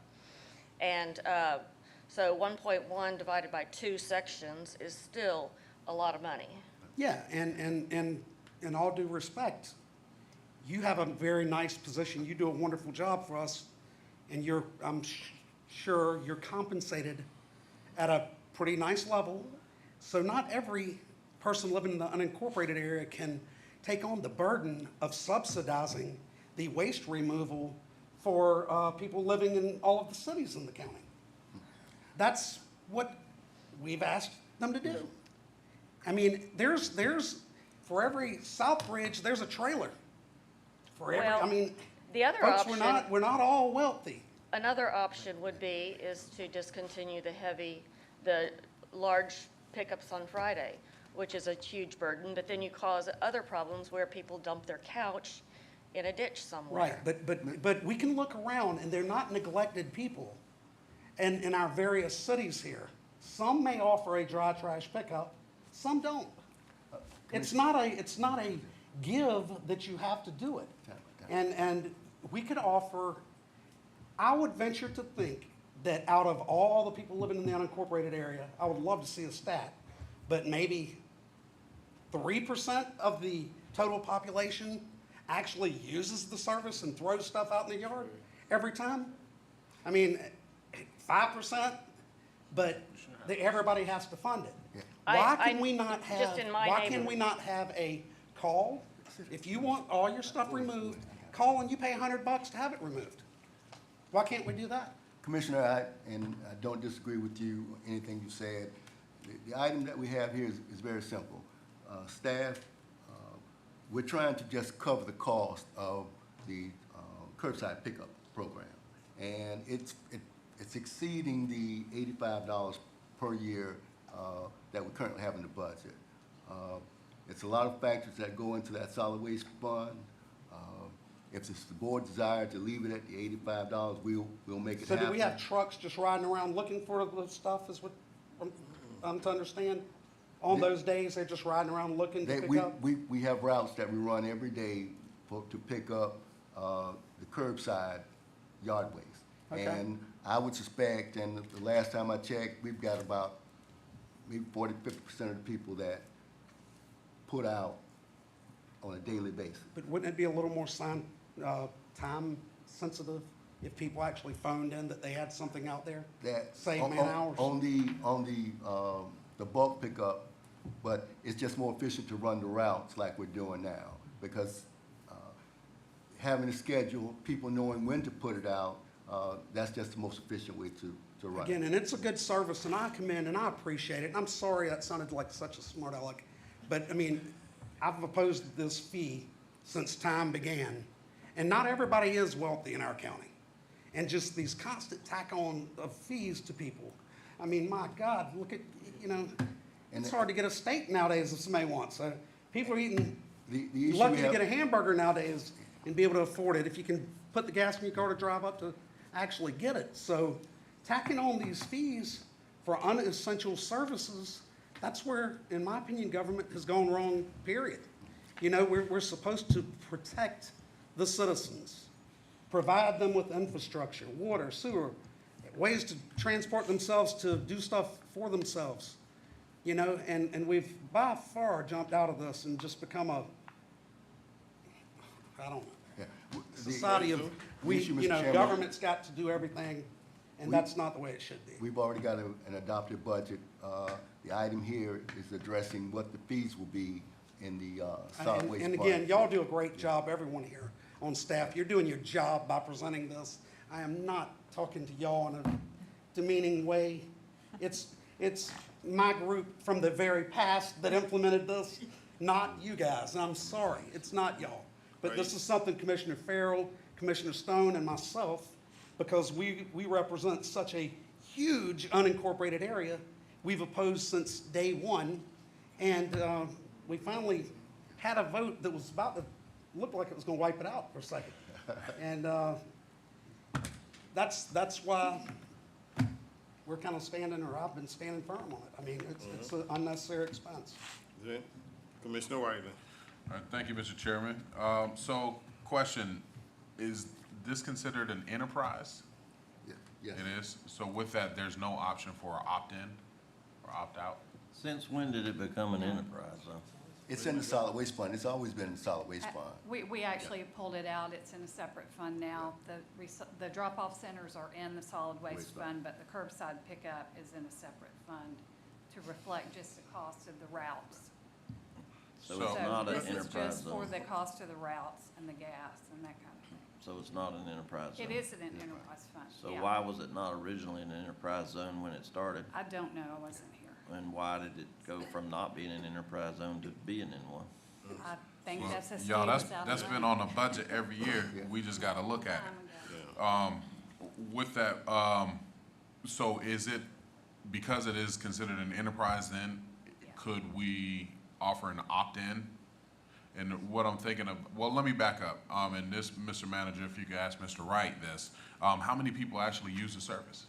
And so 1.1 divided by 2 sections is still a lot of money. Yeah, and in all due respect, you have a very nice position. You do a wonderful job for us, and I'm sure you're compensated at a pretty nice level. So not every person living in the unincorporated area can take on the burden of subsidizing the waste removal for people living in all of the cities in the county. That's what we've asked them to do. I mean, there's for every South Bridge, there's a trailer. For every, Well, I mean, the other folks, option, we're not all wealthy. another option would be is to discontinue the large pickups on Friday, which is a huge burden, but then you cause other problems where people dump their couch in a ditch somewhere. Right, but we can look around, and they're not neglected people. And in our various cities here, some may offer a dry trash pickup, some don't. It's not a give that you have to do it. And we could offer, I would venture to think that out of all the people living in the unincorporated area, I would love to see a stat, but maybe 3% of the total population actually uses the service and throws stuff out in the yard every time. I mean, 5%, but everybody has to fund it. Why can we not have a call? If you want all your stuff removed, call and you pay $100 to have it removed. Why can't we do that? Commissioner, I don't disagree with you, anything you said. The item that we have here is very simple. Staff, we're trying to just cover the cost of the curbside pickup program. And it's exceeding the $85 per year that we currently have in the budget. It's a lot of factors that go into that solid waste fund. If it's the board desire to leave it at the $85, we'll make it happen. So do we have trucks just riding around looking for the stuff, is what I'm to understand? On those days, they're just riding around looking to pick up? We have routes that we run every day to pick up the curbside yard waste. Okay. And I would suspect, and the last time I checked, we've got about maybe 40–50% of the people that put out on a daily basis. But wouldn't it be a little more time sensitive if people actually phoned in that they had something out there? That Save man hours? On the bulk pickup, but it's just more efficient to run the routes like we're doing now, because having a schedule, people knowing when to put it out, that's just the most efficient way to run it. Again, and it's a good service, and I commend and I appreciate it. And I'm sorry that sounded like such a smart aleck, but I mean, I've opposed this fee since time began, and not everybody is wealthy in our county. And just these constant tack-on of fees to people. I mean, my God, look at, it's hard to get a steak nowadays if somebody wants. So people are eating, lucky to get a hamburger nowadays and be able to afford it if you can put the gas in your car to drive up to actually get it. So tacking on these fees for unessential services, that's where, in my opinion, government has gone wrong, period. We're supposed to protect the citizens, provide them with infrastructure, water, sewer, ways to transport themselves, to do stuff for themselves, and we've by far jumped out of this and just become society of, government's got to do everything, and that's not the way it should be. We've already got an adopted budget. The item here is addressing what the fees will be in the solid waste fund. And again, y'all do a great job, everyone here on staff. You're doing your job by presenting this. I am not talking to y'all in a demeaning way. It's my group from the very past that implemented this, not you guys. And I'm sorry, it's not y'all. But this is something Commissioner Farrell, Commissioner Stone, and myself, because we represent such a huge unincorporated area, we've opposed since day one. And we finally had a vote that was about to look like it was going to wipe it out for a second. And that's why we're kind of standing, or I've been standing firm on it. I mean, it's an unnecessary expense. Okay. Commissioner Whiteley. All right, thank you, Mr. Chairman. So, question, is this considered an enterprise? Yes. It is? So with that, there's no option for an opt-in or opt-out? Since when did it become an enterprise, though? It's in the solid waste fund. It's always been in the solid waste fund. We actually pulled it out. It's in a separate fund now. The drop-off centers are in the solid waste fund, but the curbside pickup is in a separate fund to reflect just the cost of the routes. So it's not an This is enterprise just for zone. the cost of the routes and the gas and that kind of thing. So it's not an enterprise zone. It is an enterprise fund, So yeah. why was it not originally an enterprise zone when it started? I don't know, I wasn't here. And why did it go from not being an enterprise zone to being in one? I think Well, that's a state y'all, of South that's been Carolina. on a budget every year. We just gotta look at it. With that, so is it, because it is considered an enterprise then, could we offer an opt-in? And what I'm thinking of, well, let me back up. And this, Mr. Manager, if you could ask Mr. Wright this, how many people actually use the service?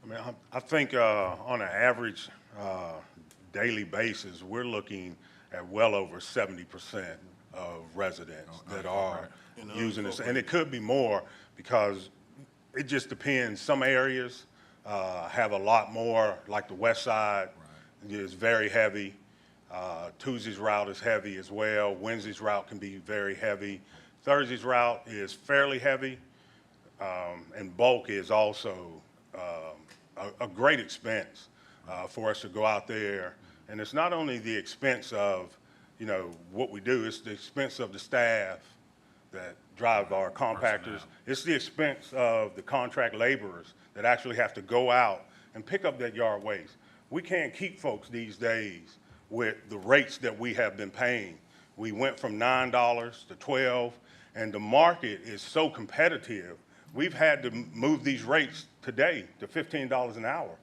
I mean, I think on an average daily basis, we're looking at well over 70% of residents that are using this. And it could be more because it just depends. Some areas have a lot more, like the west side is very heavy. Tuesday's route is heavy as well. Wednesday's route can be very heavy. Thursday's route is fairly heavy. And bulk is also a great expense for us to go out there. And it's not only the expense of, you know, what we do, it's the expense of the staff that drive our compactors. It's the expense of the contract laborers that actually have to go out and pick up that yard waste. We can't keep folks these days with the rates that we have been paying. We went from $9 to $12, and the market is so competitive. We've had to move these rates today to $15 an hour.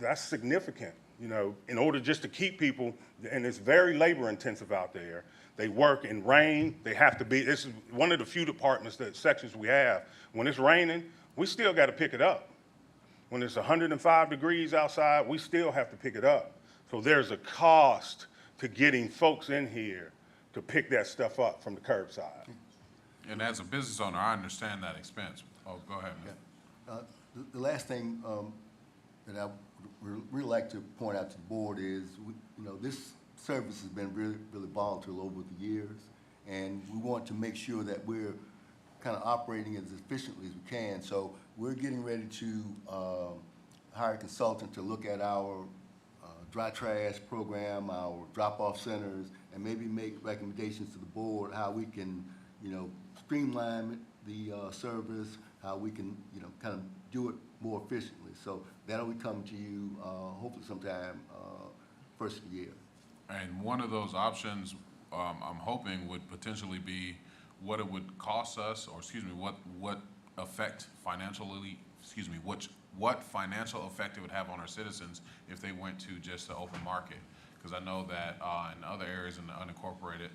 That's significant, you know, in order just to keep people, and it's very labor intensive out there. They work in rain, they have to be, this is one of the few departments, sections we have. When it's raining, we still got to pick it up. When it's 105 degrees outside, we still have to pick it up. So there's a cost to getting folks in here to pick that stuff up from the curbside. And as a business owner, I understand that expense. Oh, go ahead, man. The last thing that I would really like to point out to the board is, you know, this service has been really, really volatile over the years, and we want to make sure that we're kind of operating as efficiently as we can. So we're getting ready to hire a consultant to look at our dry trash program, our drop-off centers, and maybe make recommendations to the board how we can, you know, streamline the service, how we can, you know, kind of do it more efficiently. So that'll be coming to you hopefully sometime first of the year. And one of those options, I'm hoping, would potentially be what it would cost us, or excuse me, what effect financially, excuse me, what financial effect it would have on our citizens if they went to just the open market. Because I know that in other areas in the unincorporated,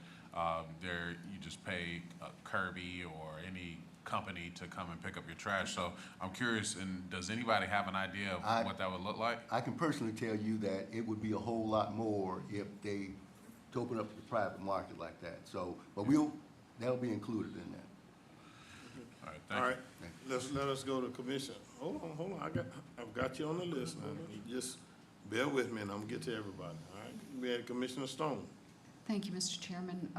there you just pay Kirby or any company to come and pick up your trash. So I'm curious, and does anybody have an idea of what that would look like? I can personally tell you that it would be a whole lot more if they to open up the private market like that. So, but that'll be included in that. All right, thank All you. right, let us go to commission. Hold on, I've got you on the list now. You just bear with me and I'm gonna get to everybody, all right? We had Commissioner Stone. Thank you, Mr. Chairman.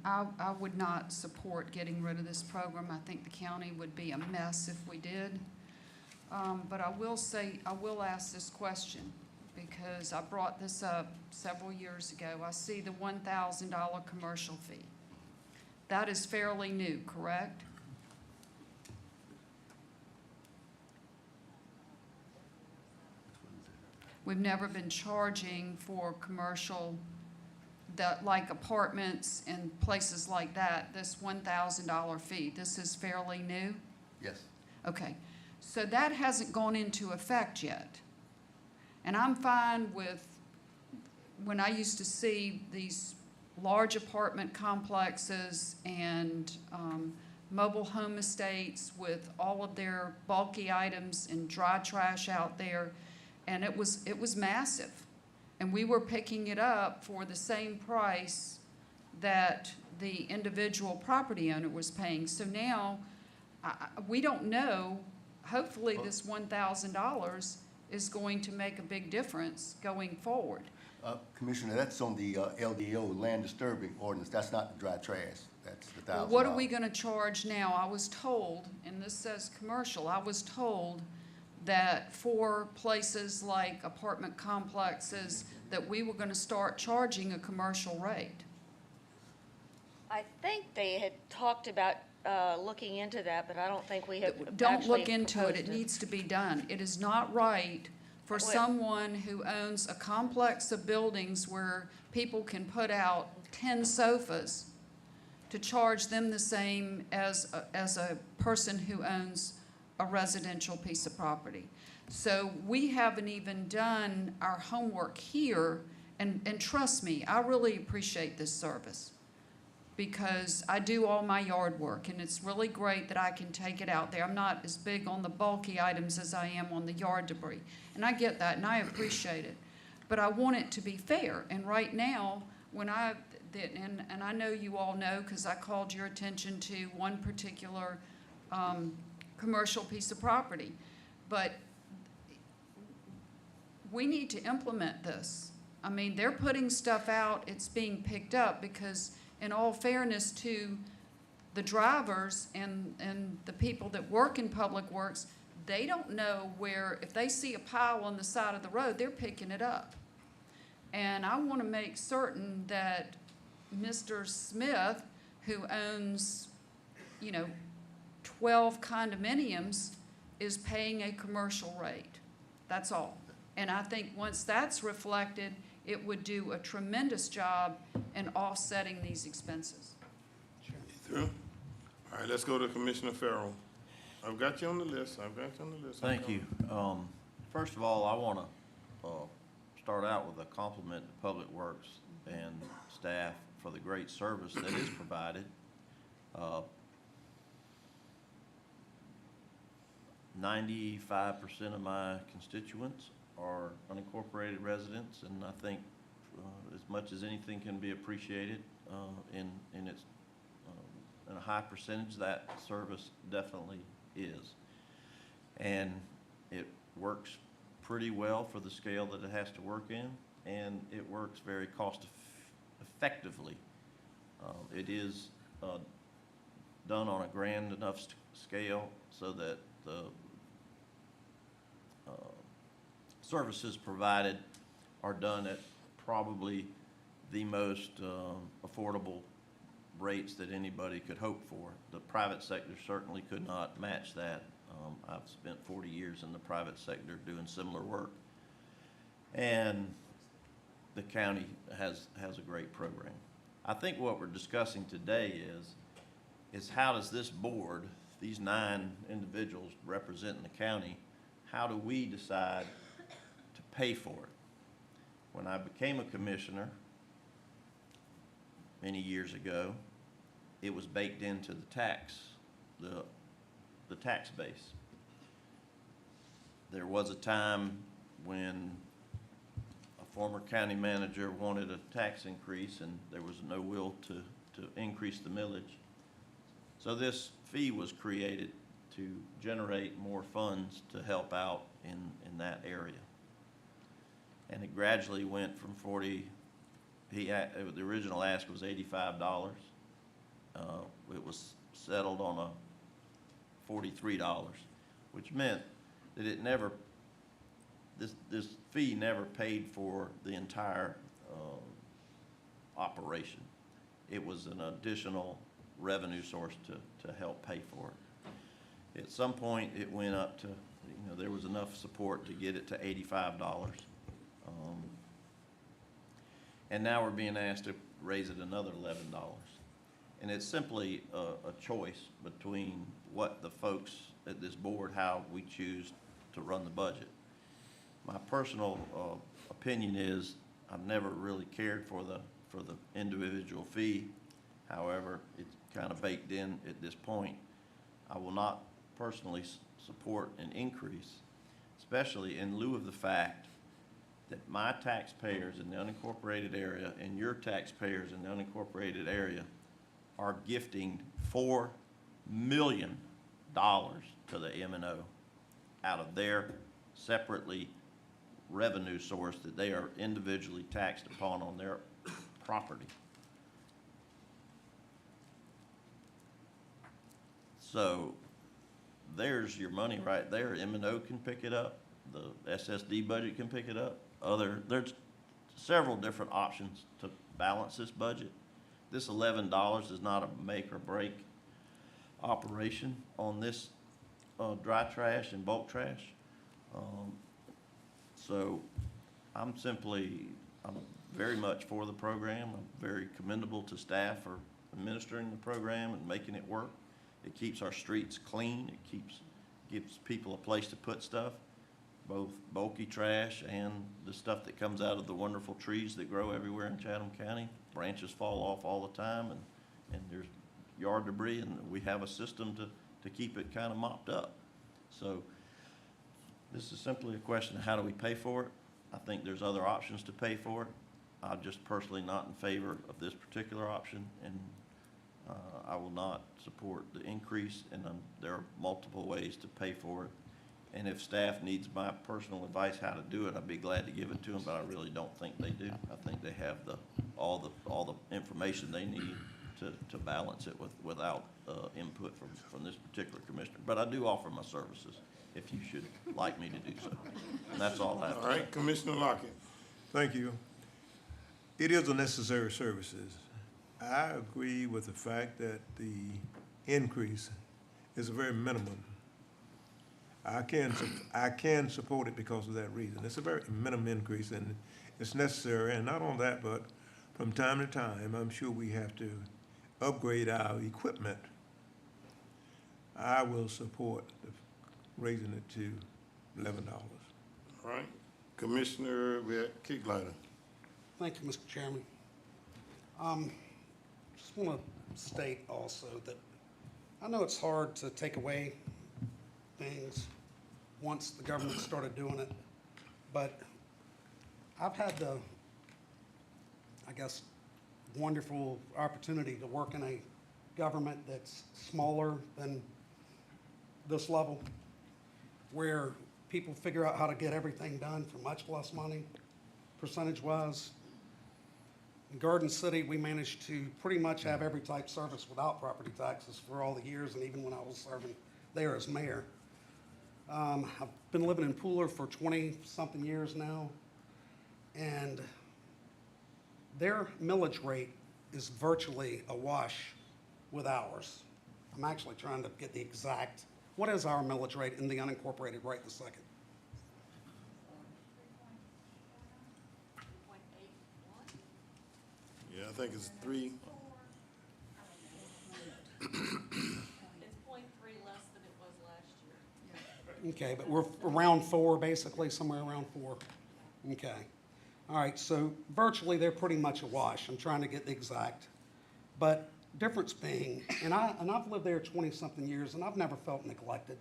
I would not support getting rid of this program. I think the county would be a mess if we did. But I will ask this question, because I brought this up several years ago. I see the $1,000 commercial fee. That is fairly new, correct? We've never been charging for commercial, like apartments and places like that, this $1,000 fee. This is fairly new? Yes. Okay, so that hasn't gone into effect yet. And I'm fine with, when I used to see these large apartment complexes and mobile home estates with all of their bulky items and dry trash out there, and it was massive. And we were picking it up for the same price that the individual property owner was paying. So now, we don't know, hopefully this $1,000 is going to make a big difference going forward. Commissioner, that's on the LDO, land disturbing ordinance. That's not the dry trash. That's the $1,000. What are we gonna charge now? I was told, and this says commercial, I was told that for places like apartment complexes, that we were gonna start charging a commercial rate. I think they had talked about looking into that, but I don't think we have Don't actually look into it, it proposed needs to be done. It is not right for Well- someone who owns a complex of buildings where people can put out 10 sofas to charge them the same as a person who owns a residential piece of property. So we haven't even done our homework here, and trust me, I really appreciate this service, because I do all my yard work, and it's really great that I can take it out there. I'm not as big on the bulky items as I am on the yard debris, and I get that, and I appreciate it. But I want it to be fair, and right now, when and I know you all know, because I called your attention to one particular commercial piece of property, but we need to implement this. I mean, they're putting stuff out, it's being picked up, because in all fairness to the drivers and the people that work in public works, they don't know where, if they see a pile on the side of the road, they're picking it up. And I want to make certain that Mr. Smith, who owns, 12 condominiums, is paying a commercial rate. That's all. And I think once that's reflected, it would do a tremendous job in offsetting these expenses. You through? All right, let's go to Commissioner Farrell. I've got you on the list. Thank you. First of all, I want to start out with a compliment to Public Works and staff for the great service that is provided. 95% of my constituents are unincorporated residents, and I think as much as anything can be appreciated in its in a high percentage, that service definitely is. And it works pretty well for the scale that it has to work in, and it works very cost effectively. It is done on a grand enough scale so that the services provided are done at probably the most affordable rates that anybody could hope for. The private sector certainly could not match that. I've spent 40 years in the private sector doing similar work. And the county has a great program. I think what we're discussing today is how does this board, these 9 individuals representing the county, how do we decide to pay for it? When I became a commissioner many years ago, it was baked into the tax base. There was a time when a former county manager wanted a tax increase, and there was no will to increase the millage. So this fee was created to generate more funds to help out in that area. And it gradually went from 40, the original ask was $85. It was settled on a $43, which meant that it never, this fee never paid for the entire operation. It was an additional revenue source to help pay for it. At some point, it went up to, there was enough support to get it to $85. And now we're being asked to raise it another $11. And it's simply a choice between what the folks at this board, how we choose to run the budget. My personal opinion is I've never really cared for the individual fee. However, it's kind of baked in at this point. I will not personally support an increase, especially in lieu of the fact that my taxpayers in the unincorporated area and your taxpayers in the unincorporated area are gifting $4 million to the M&O out of their separately revenue source that they are individually taxed upon on their property. So there's your money right there. M&O can pick it up. The SSD budget can pick it up. There's several different options to balance this budget. This $11 is not a make or break operation on this dry trash and bulk trash. So I'm very much for the program. I'm very commendable to staff for administering the program and making it work. It keeps our streets clean. It gives people a place to put stuff, both bulky trash and the stuff that comes out of the wonderful trees that grow everywhere in Chatham County. Branches fall off all the time, and there's yard debris, and we have a system to keep it kind of mopped up. So this is simply a question of how do we pay for it. I think there's other options to pay for it. I'm just personally not in favor of this particular option, and I will not support the increase, and there are multiple ways to pay for it. And if staff needs my personal advice how to do it, I'd be glad to give it to them, but I really don't think they do. I think they have all the information they need to balance it without input from this particular commissioner. But I do offer my services if you should like me to do so. And that's all I have to say. All right, Commissioner Lockett. Thank you. It is a necessary services. I agree with the fact that the increase is a very minimum. I can support it because of that reason. It's a very minimum increase, and it's necessary. And not only that, but from time to time, I'm sure we have to upgrade our equipment. I will support raising it to $11. All right, Commissioner Kicklighter. Thank you, Mr. Chairman. Just want to state also that I know it's hard to take away things once the government started doing it, but I've had the, I guess, wonderful opportunity to work in a government that's smaller than this level, where people figure out how to get everything done for much less money, percentage-wise. In Garden City, we managed to pretty much have every type service without property taxes for all the years, and even when I was serving there as mayor. I've been living in Pooler for 20-something years now, and their millage rate is virtually a wash with ours. I'm actually trying to get the exact, what is our millage rate in the unincorporated right this second? Yeah, I think it's 3. It's 0.3 less than it was last year. Okay, but we're around 4, basically, somewhere around 4. Okay. All right, so virtually they're pretty much a wash. I'm trying to get the exact. But difference being, and I've lived there 20-something years, and I've never felt neglected,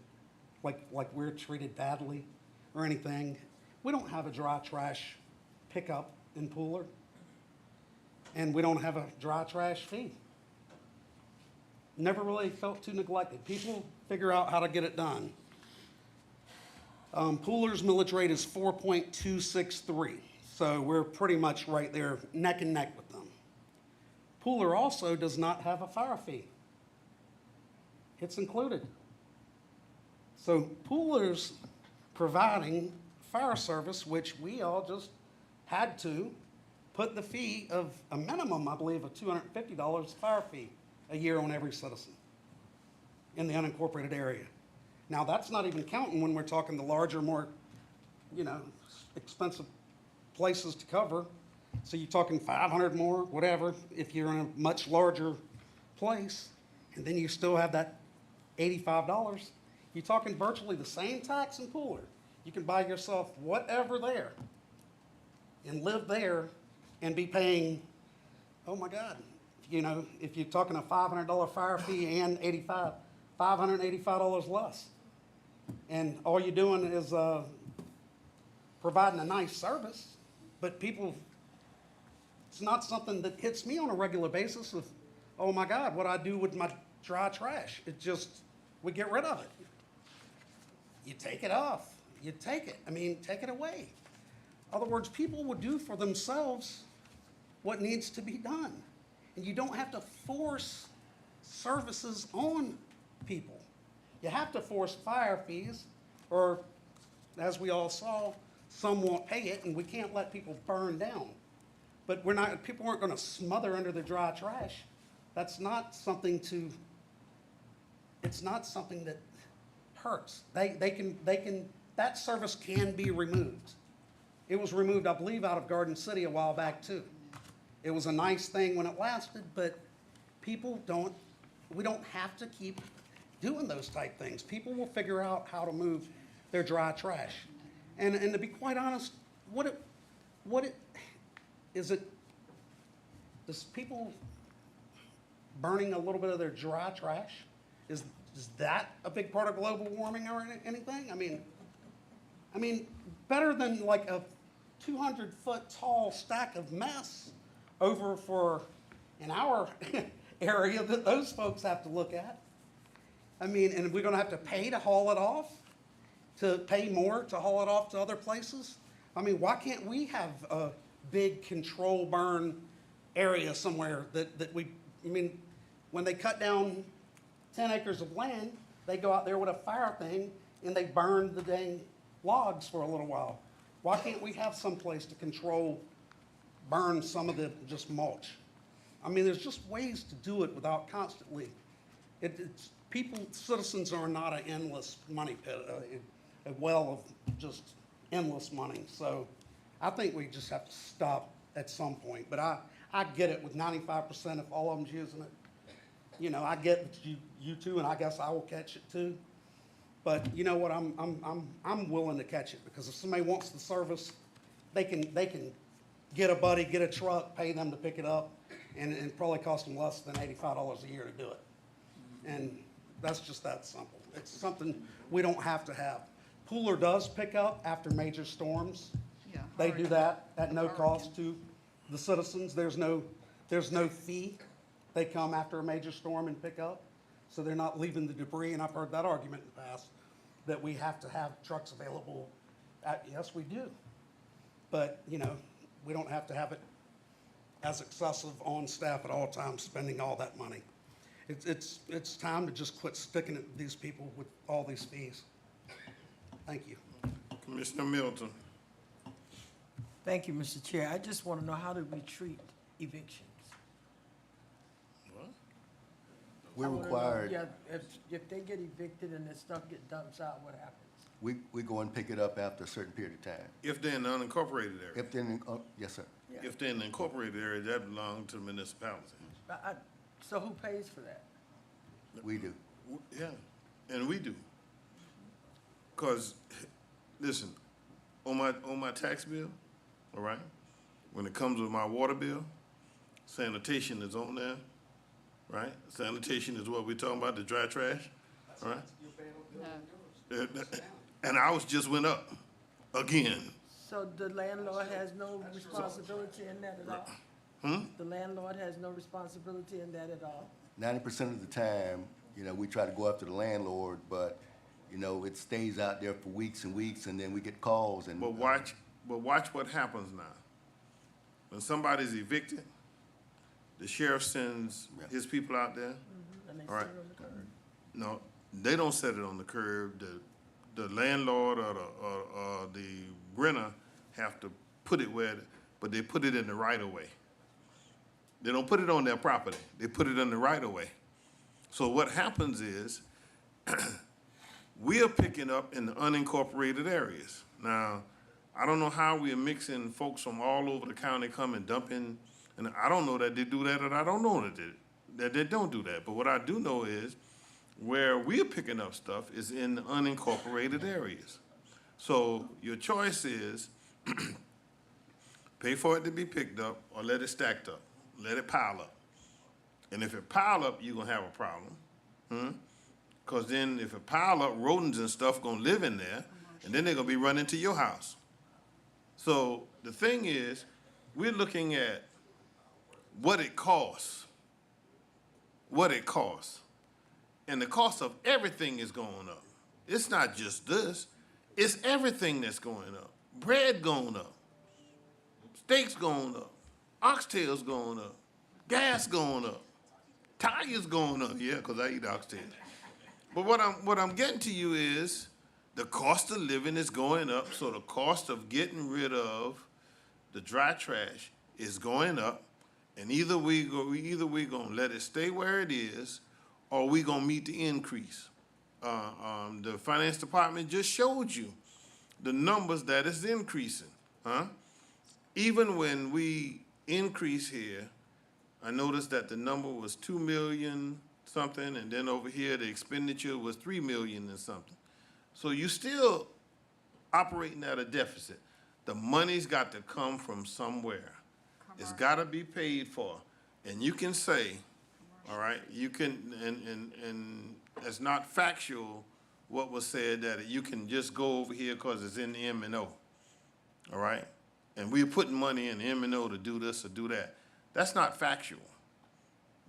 like we're treated badly or anything. We don't have a dry trash pickup in Pooler, and we don't have a dry trash fee. Never really felt too neglected. People figure out how to get it done. Pooler's millage rate is 4.263, so we're pretty much right there neck and neck with them. Pooler also does not have a fire fee. It's included. So Pooler's providing fire service, which we all just had to put the fee of a minimum, I believe, of $250 fire fee a year on every citizen in the unincorporated area. Now, that's not even counting when we're talking the larger, more, expensive places to cover. So you're talking 500 more, whatever, if you're in a much larger place, and then you still have that $85. You're talking virtually the same tax in Pooler. You can buy yourself whatever there and live there and be paying, oh my God, if you're talking a $500 fire fee and $585 less. And all you're doing is providing a nice service, but people, it's not something that hits me on a regular basis of, oh my God, what I do with my dry trash. It just, we get rid of it. You take it off. You take it. Take it away. In other words, people will do for themselves what needs to be done. And you don't have to force services on people. You have to force fire fees, or as we all saw, some won't pay it, and we can't let people burn down. But people aren't gonna smother under the dry trash. That's not something it's not something that hurts. That service can be removed. It was removed, I believe, out of Garden City a while back too. It was a nice thing when it lasted, but we don't have to keep doing those type things. People will figure out how to move their dry trash. And to be quite honest, does people burning a little bit of their dry trash, is that a big part of global warming or anything? Better than like a 200-foot tall stack of mess over in our area that those folks have to look at. And we're gonna have to pay to haul it off, to pay more to haul it off to other places? Why can't we have a big control burn area somewhere when they cut down 10 acres of land, they go out there with a fire thing and they burn the dang logs for a little while. Why can't we have some place to burn some of the just mulch? There's just ways to do it without constantly, citizens are not an endless money pit, a well of just endless money. So I think we just have to stop at some point. But I get it with 95% of all of them's using it. I get you too, and I guess I will catch it too. But you know what? I'm willing to catch it, because if somebody wants the service, they can get a buddy, get a truck, pay them to pick it up, and probably cost them less than $85 a year to do it. And that's just that simple. It's something we don't have to have. Pooler does pick up after major storms. Yeah. They do that at no cost to the citizens. There's no fee. They come after a major storm and pick up, so they're not leaving the debris. And I've heard that argument in the past, that we have to have trucks available. Yes, we do. But, we don't have to have it as excessive on staff at all times, spending all that money. It's time to just quit sticking at these people with all these fees. Thank you. Commissioner Milton. Thank you, Mr. Chair. I just want to know, how do we treat evictions? We're I wanna know, required, yeah, if they get evicted and their stuff get dumped out, what happens? we go and pick it up after a certain period of time. If they're in the unincorporated area. If then, yes, sir. Yeah. If they're in the incorporated area, that belongs to the municipality. So who pays for that? We do. Yeah, and we do. Cause, listen, on my tax bill, all right, when it comes with my water bill, sanitation is on there, right? Sanitation is what we're talking about, the dry trash, all right? No. And ours just went up again. So the landlord has no responsibility in that at all? The landlord has no responsibility in that at all? 90% of the time, we try to go after the landlord, but, it stays out there for weeks and weeks, and then we get calls and. But watch what happens now. When somebody's evicted, the sheriff sends his people out there. And they All right. sit on the curb? No, they don't set it on the curb. The landlord or the renter have to put it but they put it in the right of way. They don't put it on their property. They put it in the right of way. So what happens is, we are picking up in the unincorporated areas. Now, I don't know how we are mixing folks from all over the county come and dump in, and I don't know that they do that, and I don't know that they don't do that. But what I do know is, where we're picking up stuff is in the unincorporated areas. So your choice is pay for it to be picked up or let it stacked up, let it pile up. And if it pile up, you're gonna have a problem. Because then if it pile up, rodents and stuff gonna live in there, and then they're gonna be running to your house. So the thing is, we're looking at what it costs. What it costs. And the cost of everything is going up. It's not just this, it's everything that's going up. Bread going up, steaks going up, oxtails going up, gas going up, tires going up. Yeah, because I eat oxtails. But what I'm getting to you is the cost of living is going up, so the cost of getting rid of the dry trash is going up, and either we gonna let it stay where it is, or we gonna meet the increase. The finance department just showed you the numbers that is increasing, huh? Even when we increase here, I noticed that the number was 2 million something, and then over here the expenditure was 3 million and something. So you still operating at a deficit. The money's got to come from somewhere. It's got to be paid for, and you can say, all right, you can, and it's not factual what was said that you can just go over here because it's in the M&O, all right? And we're putting money in the M&O to do this or do that. That's not factual.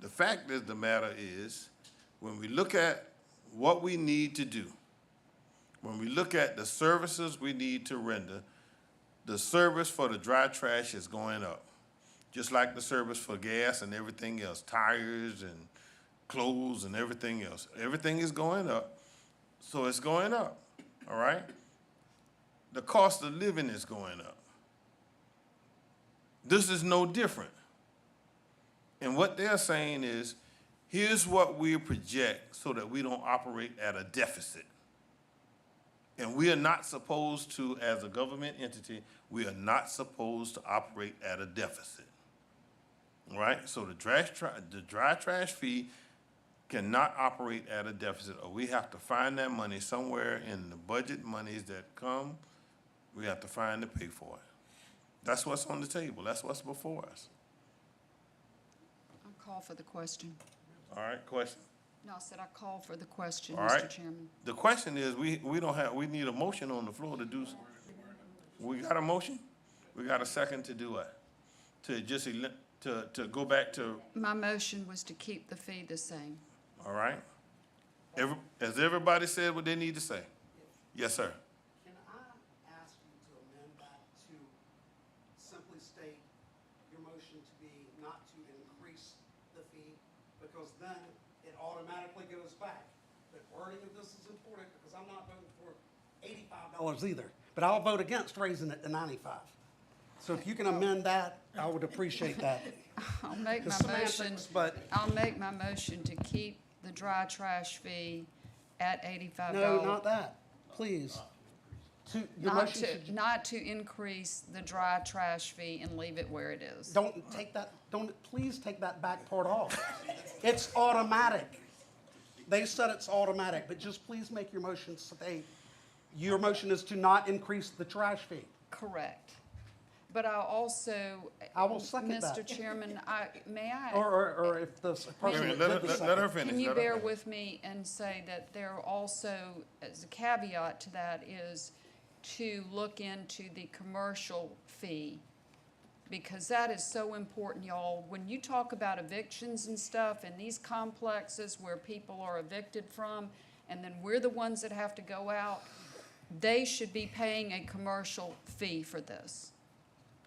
The fact of the matter is, when we look at what we need to do, when we look at the services we need to render, the service for the dry trash is going up. Just like the service for gas and everything else, tires and clothes and everything else. Everything is going up, so it's going up, all right? The cost of living is going up. This is no different. And what they're saying is, here's what we project so that we don't operate at a deficit. And we are not supposed to, as a government entity, we are not supposed to operate at a deficit. All right? So the dry trash fee cannot operate at a deficit, or we have to find that money somewhere in the budget monies that come. We have to find to pay for it. That's what's on the table. That's what's before us. I'll call for the question. All right, question? No, I said I call for the question, All Mr. right. Chairman. The question is, we need a motion on the floor to do, we got a motion? We got a second to do what? To just, to go back to, My motion was to keep the fee the same. all right? Has everybody said what they need to say? Yes, sir. Can I ask you to amend that to simply state your motion to be not to increase the fee? Because then it automatically goes back. The wording of this is important because I'm not voting for $85 either. But I'll vote against raising it to 95. So if you can amend that, I would appreciate that. I'll make The my motion, semantics, but- I'll make my motion to keep the dry trash fee at $85. No, not that, please. Your motion should- Not to increase the dry trash fee and leave it where it is. Please take that back part off. It's automatic. They said it's automatic, but just please make your motion state, your motion is to not increase the trash fee. Correct. But I also. I will second that. Mr. Chairman, may I? Or if the person Wait, that let did the her second. finish. Can you let her bear finish. with me and say that there also, as a caveat to that, is to look into the commercial fee? Because that is so important, y'all. When you talk about evictions and stuff in these complexes where people are evicted from, and then we're the ones that have to go out, they should be paying a commercial fee for this.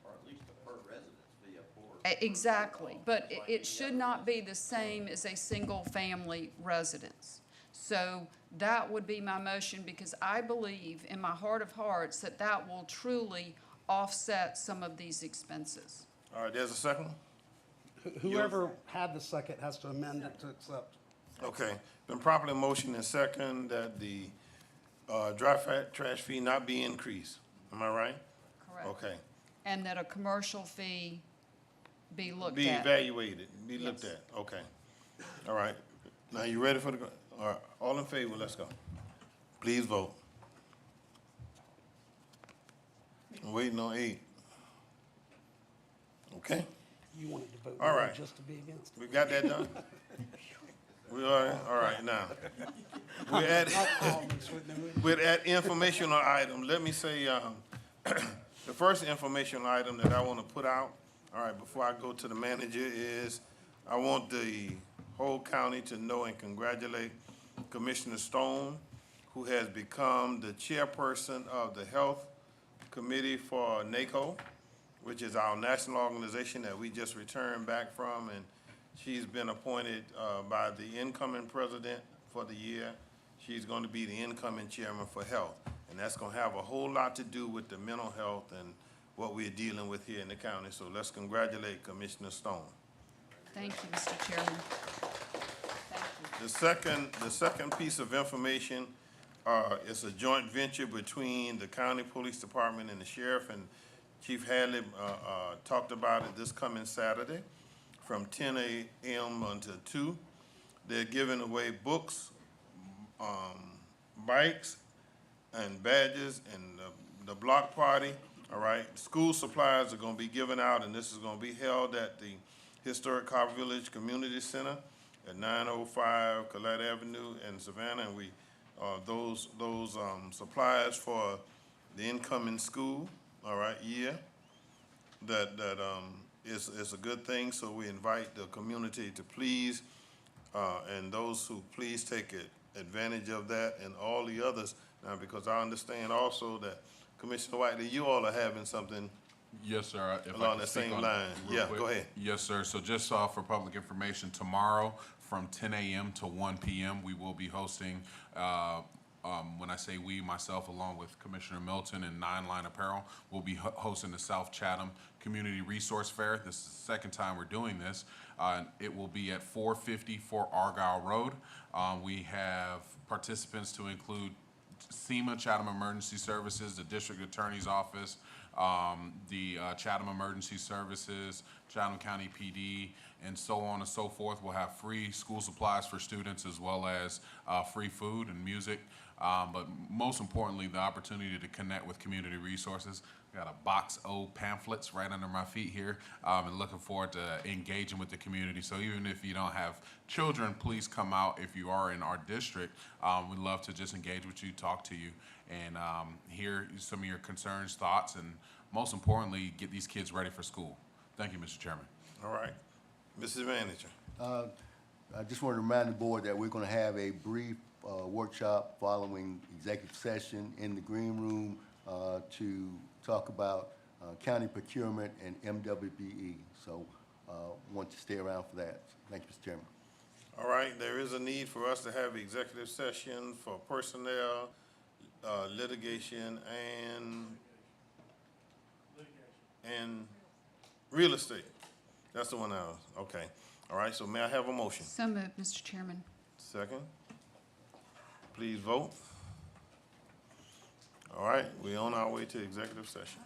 Or at least a per residence fee of $4. Exactly, but it should not be the same as a single-family residence. So that would be my motion, because I believe in my heart of hearts that that will truly offset some of these expenses. All right, there's a second? Whoever had the second has to amend it to accept. Okay, been properly motioned and second that the, trash fee not be increased. Am I right? Correct. Okay. And that a commercial fee be looked Be at. evaluated, be looked Yes. at, okay. All right, now you ready for the, all right, all in favor, let's go. Please vote. I'm waiting on 8. Okay, You wanted to vote All no right. just to be against it? we got that done? We are, all right, now. We're at, we're at informational item, let me say, the first informational item that I want to put out, all right, before I go to the manager is, I want the whole county to know and congratulate Commissioner Stone, who has become the chairperson of the Health Committee for NACO, which is our national organization that we just returned back from, and she's been appointed by the incoming president for the year. She's going to be the incoming chairman for health, and that's going to have a whole lot to do with the mental health and what we're dealing with here in the county. So let's congratulate Commissioner Stone. Thank you, Mr. Chairman. Thank you. The second piece of information is a joint venture between the county police department and the sheriff, and Chief Hadley talked about it this coming Saturday from 10 a.m. until 2. They're giving away books, bikes, and badges, and the block party, all right? School supplies are gonna be given out, and this is gonna be held at the Historic Carver Village Community Center at 905 Collette Avenue in Savannah, and we, those supplies for the incoming school, all right, year, that is a good thing, so we invite the community to please, and those who please take advantage of that, and all the others, now, because I understand also that Commissioner Whiteley, you all are having something Yes, sir. If I along can that speak same on it line. real Yeah, quick. go ahead. Yes, sir. So just for public information, tomorrow from 10 a.m. to 1 p.m., we will be hosting, when I say we, myself, along with Commissioner Milton and Nine Line Apparel, will be hosting the South Chatham Community Resource Fair. This is the second time we're doing this. It will be at 454 Argyle Road. We have participants to include SEMA, Chatham Emergency Services, the District Attorney's Office, the Chatham Emergency Services, Chatham County PD, and so on and so forth. We'll have free school supplies for students as well as free food and music. But most importantly, the opportunity to connect with community resources. Got a box of pamphlets right under my feet here, and looking forward to engaging with the community. So even if you don't have children, please come out. If you are in our district, we'd love to just engage with you, talk to you, and hear some of your concerns, thoughts, and most importantly, get these kids ready for school. Thank you, Mr. Chairman. All right. Mrs. Manager. I just want to remind the board that we're going to have a brief workshop following executive session in the green room to talk about county procurement and MWBE. So want to stay around for that. Thank you, Mr. Chairman. All right, there is a need for us to have executive session for personnel, litigation, and real estate. That's the one I was, okay. All right, so may I have a motion? So moved, Mr. Chairman. Second. Please vote. All right, we're on our way to executive session.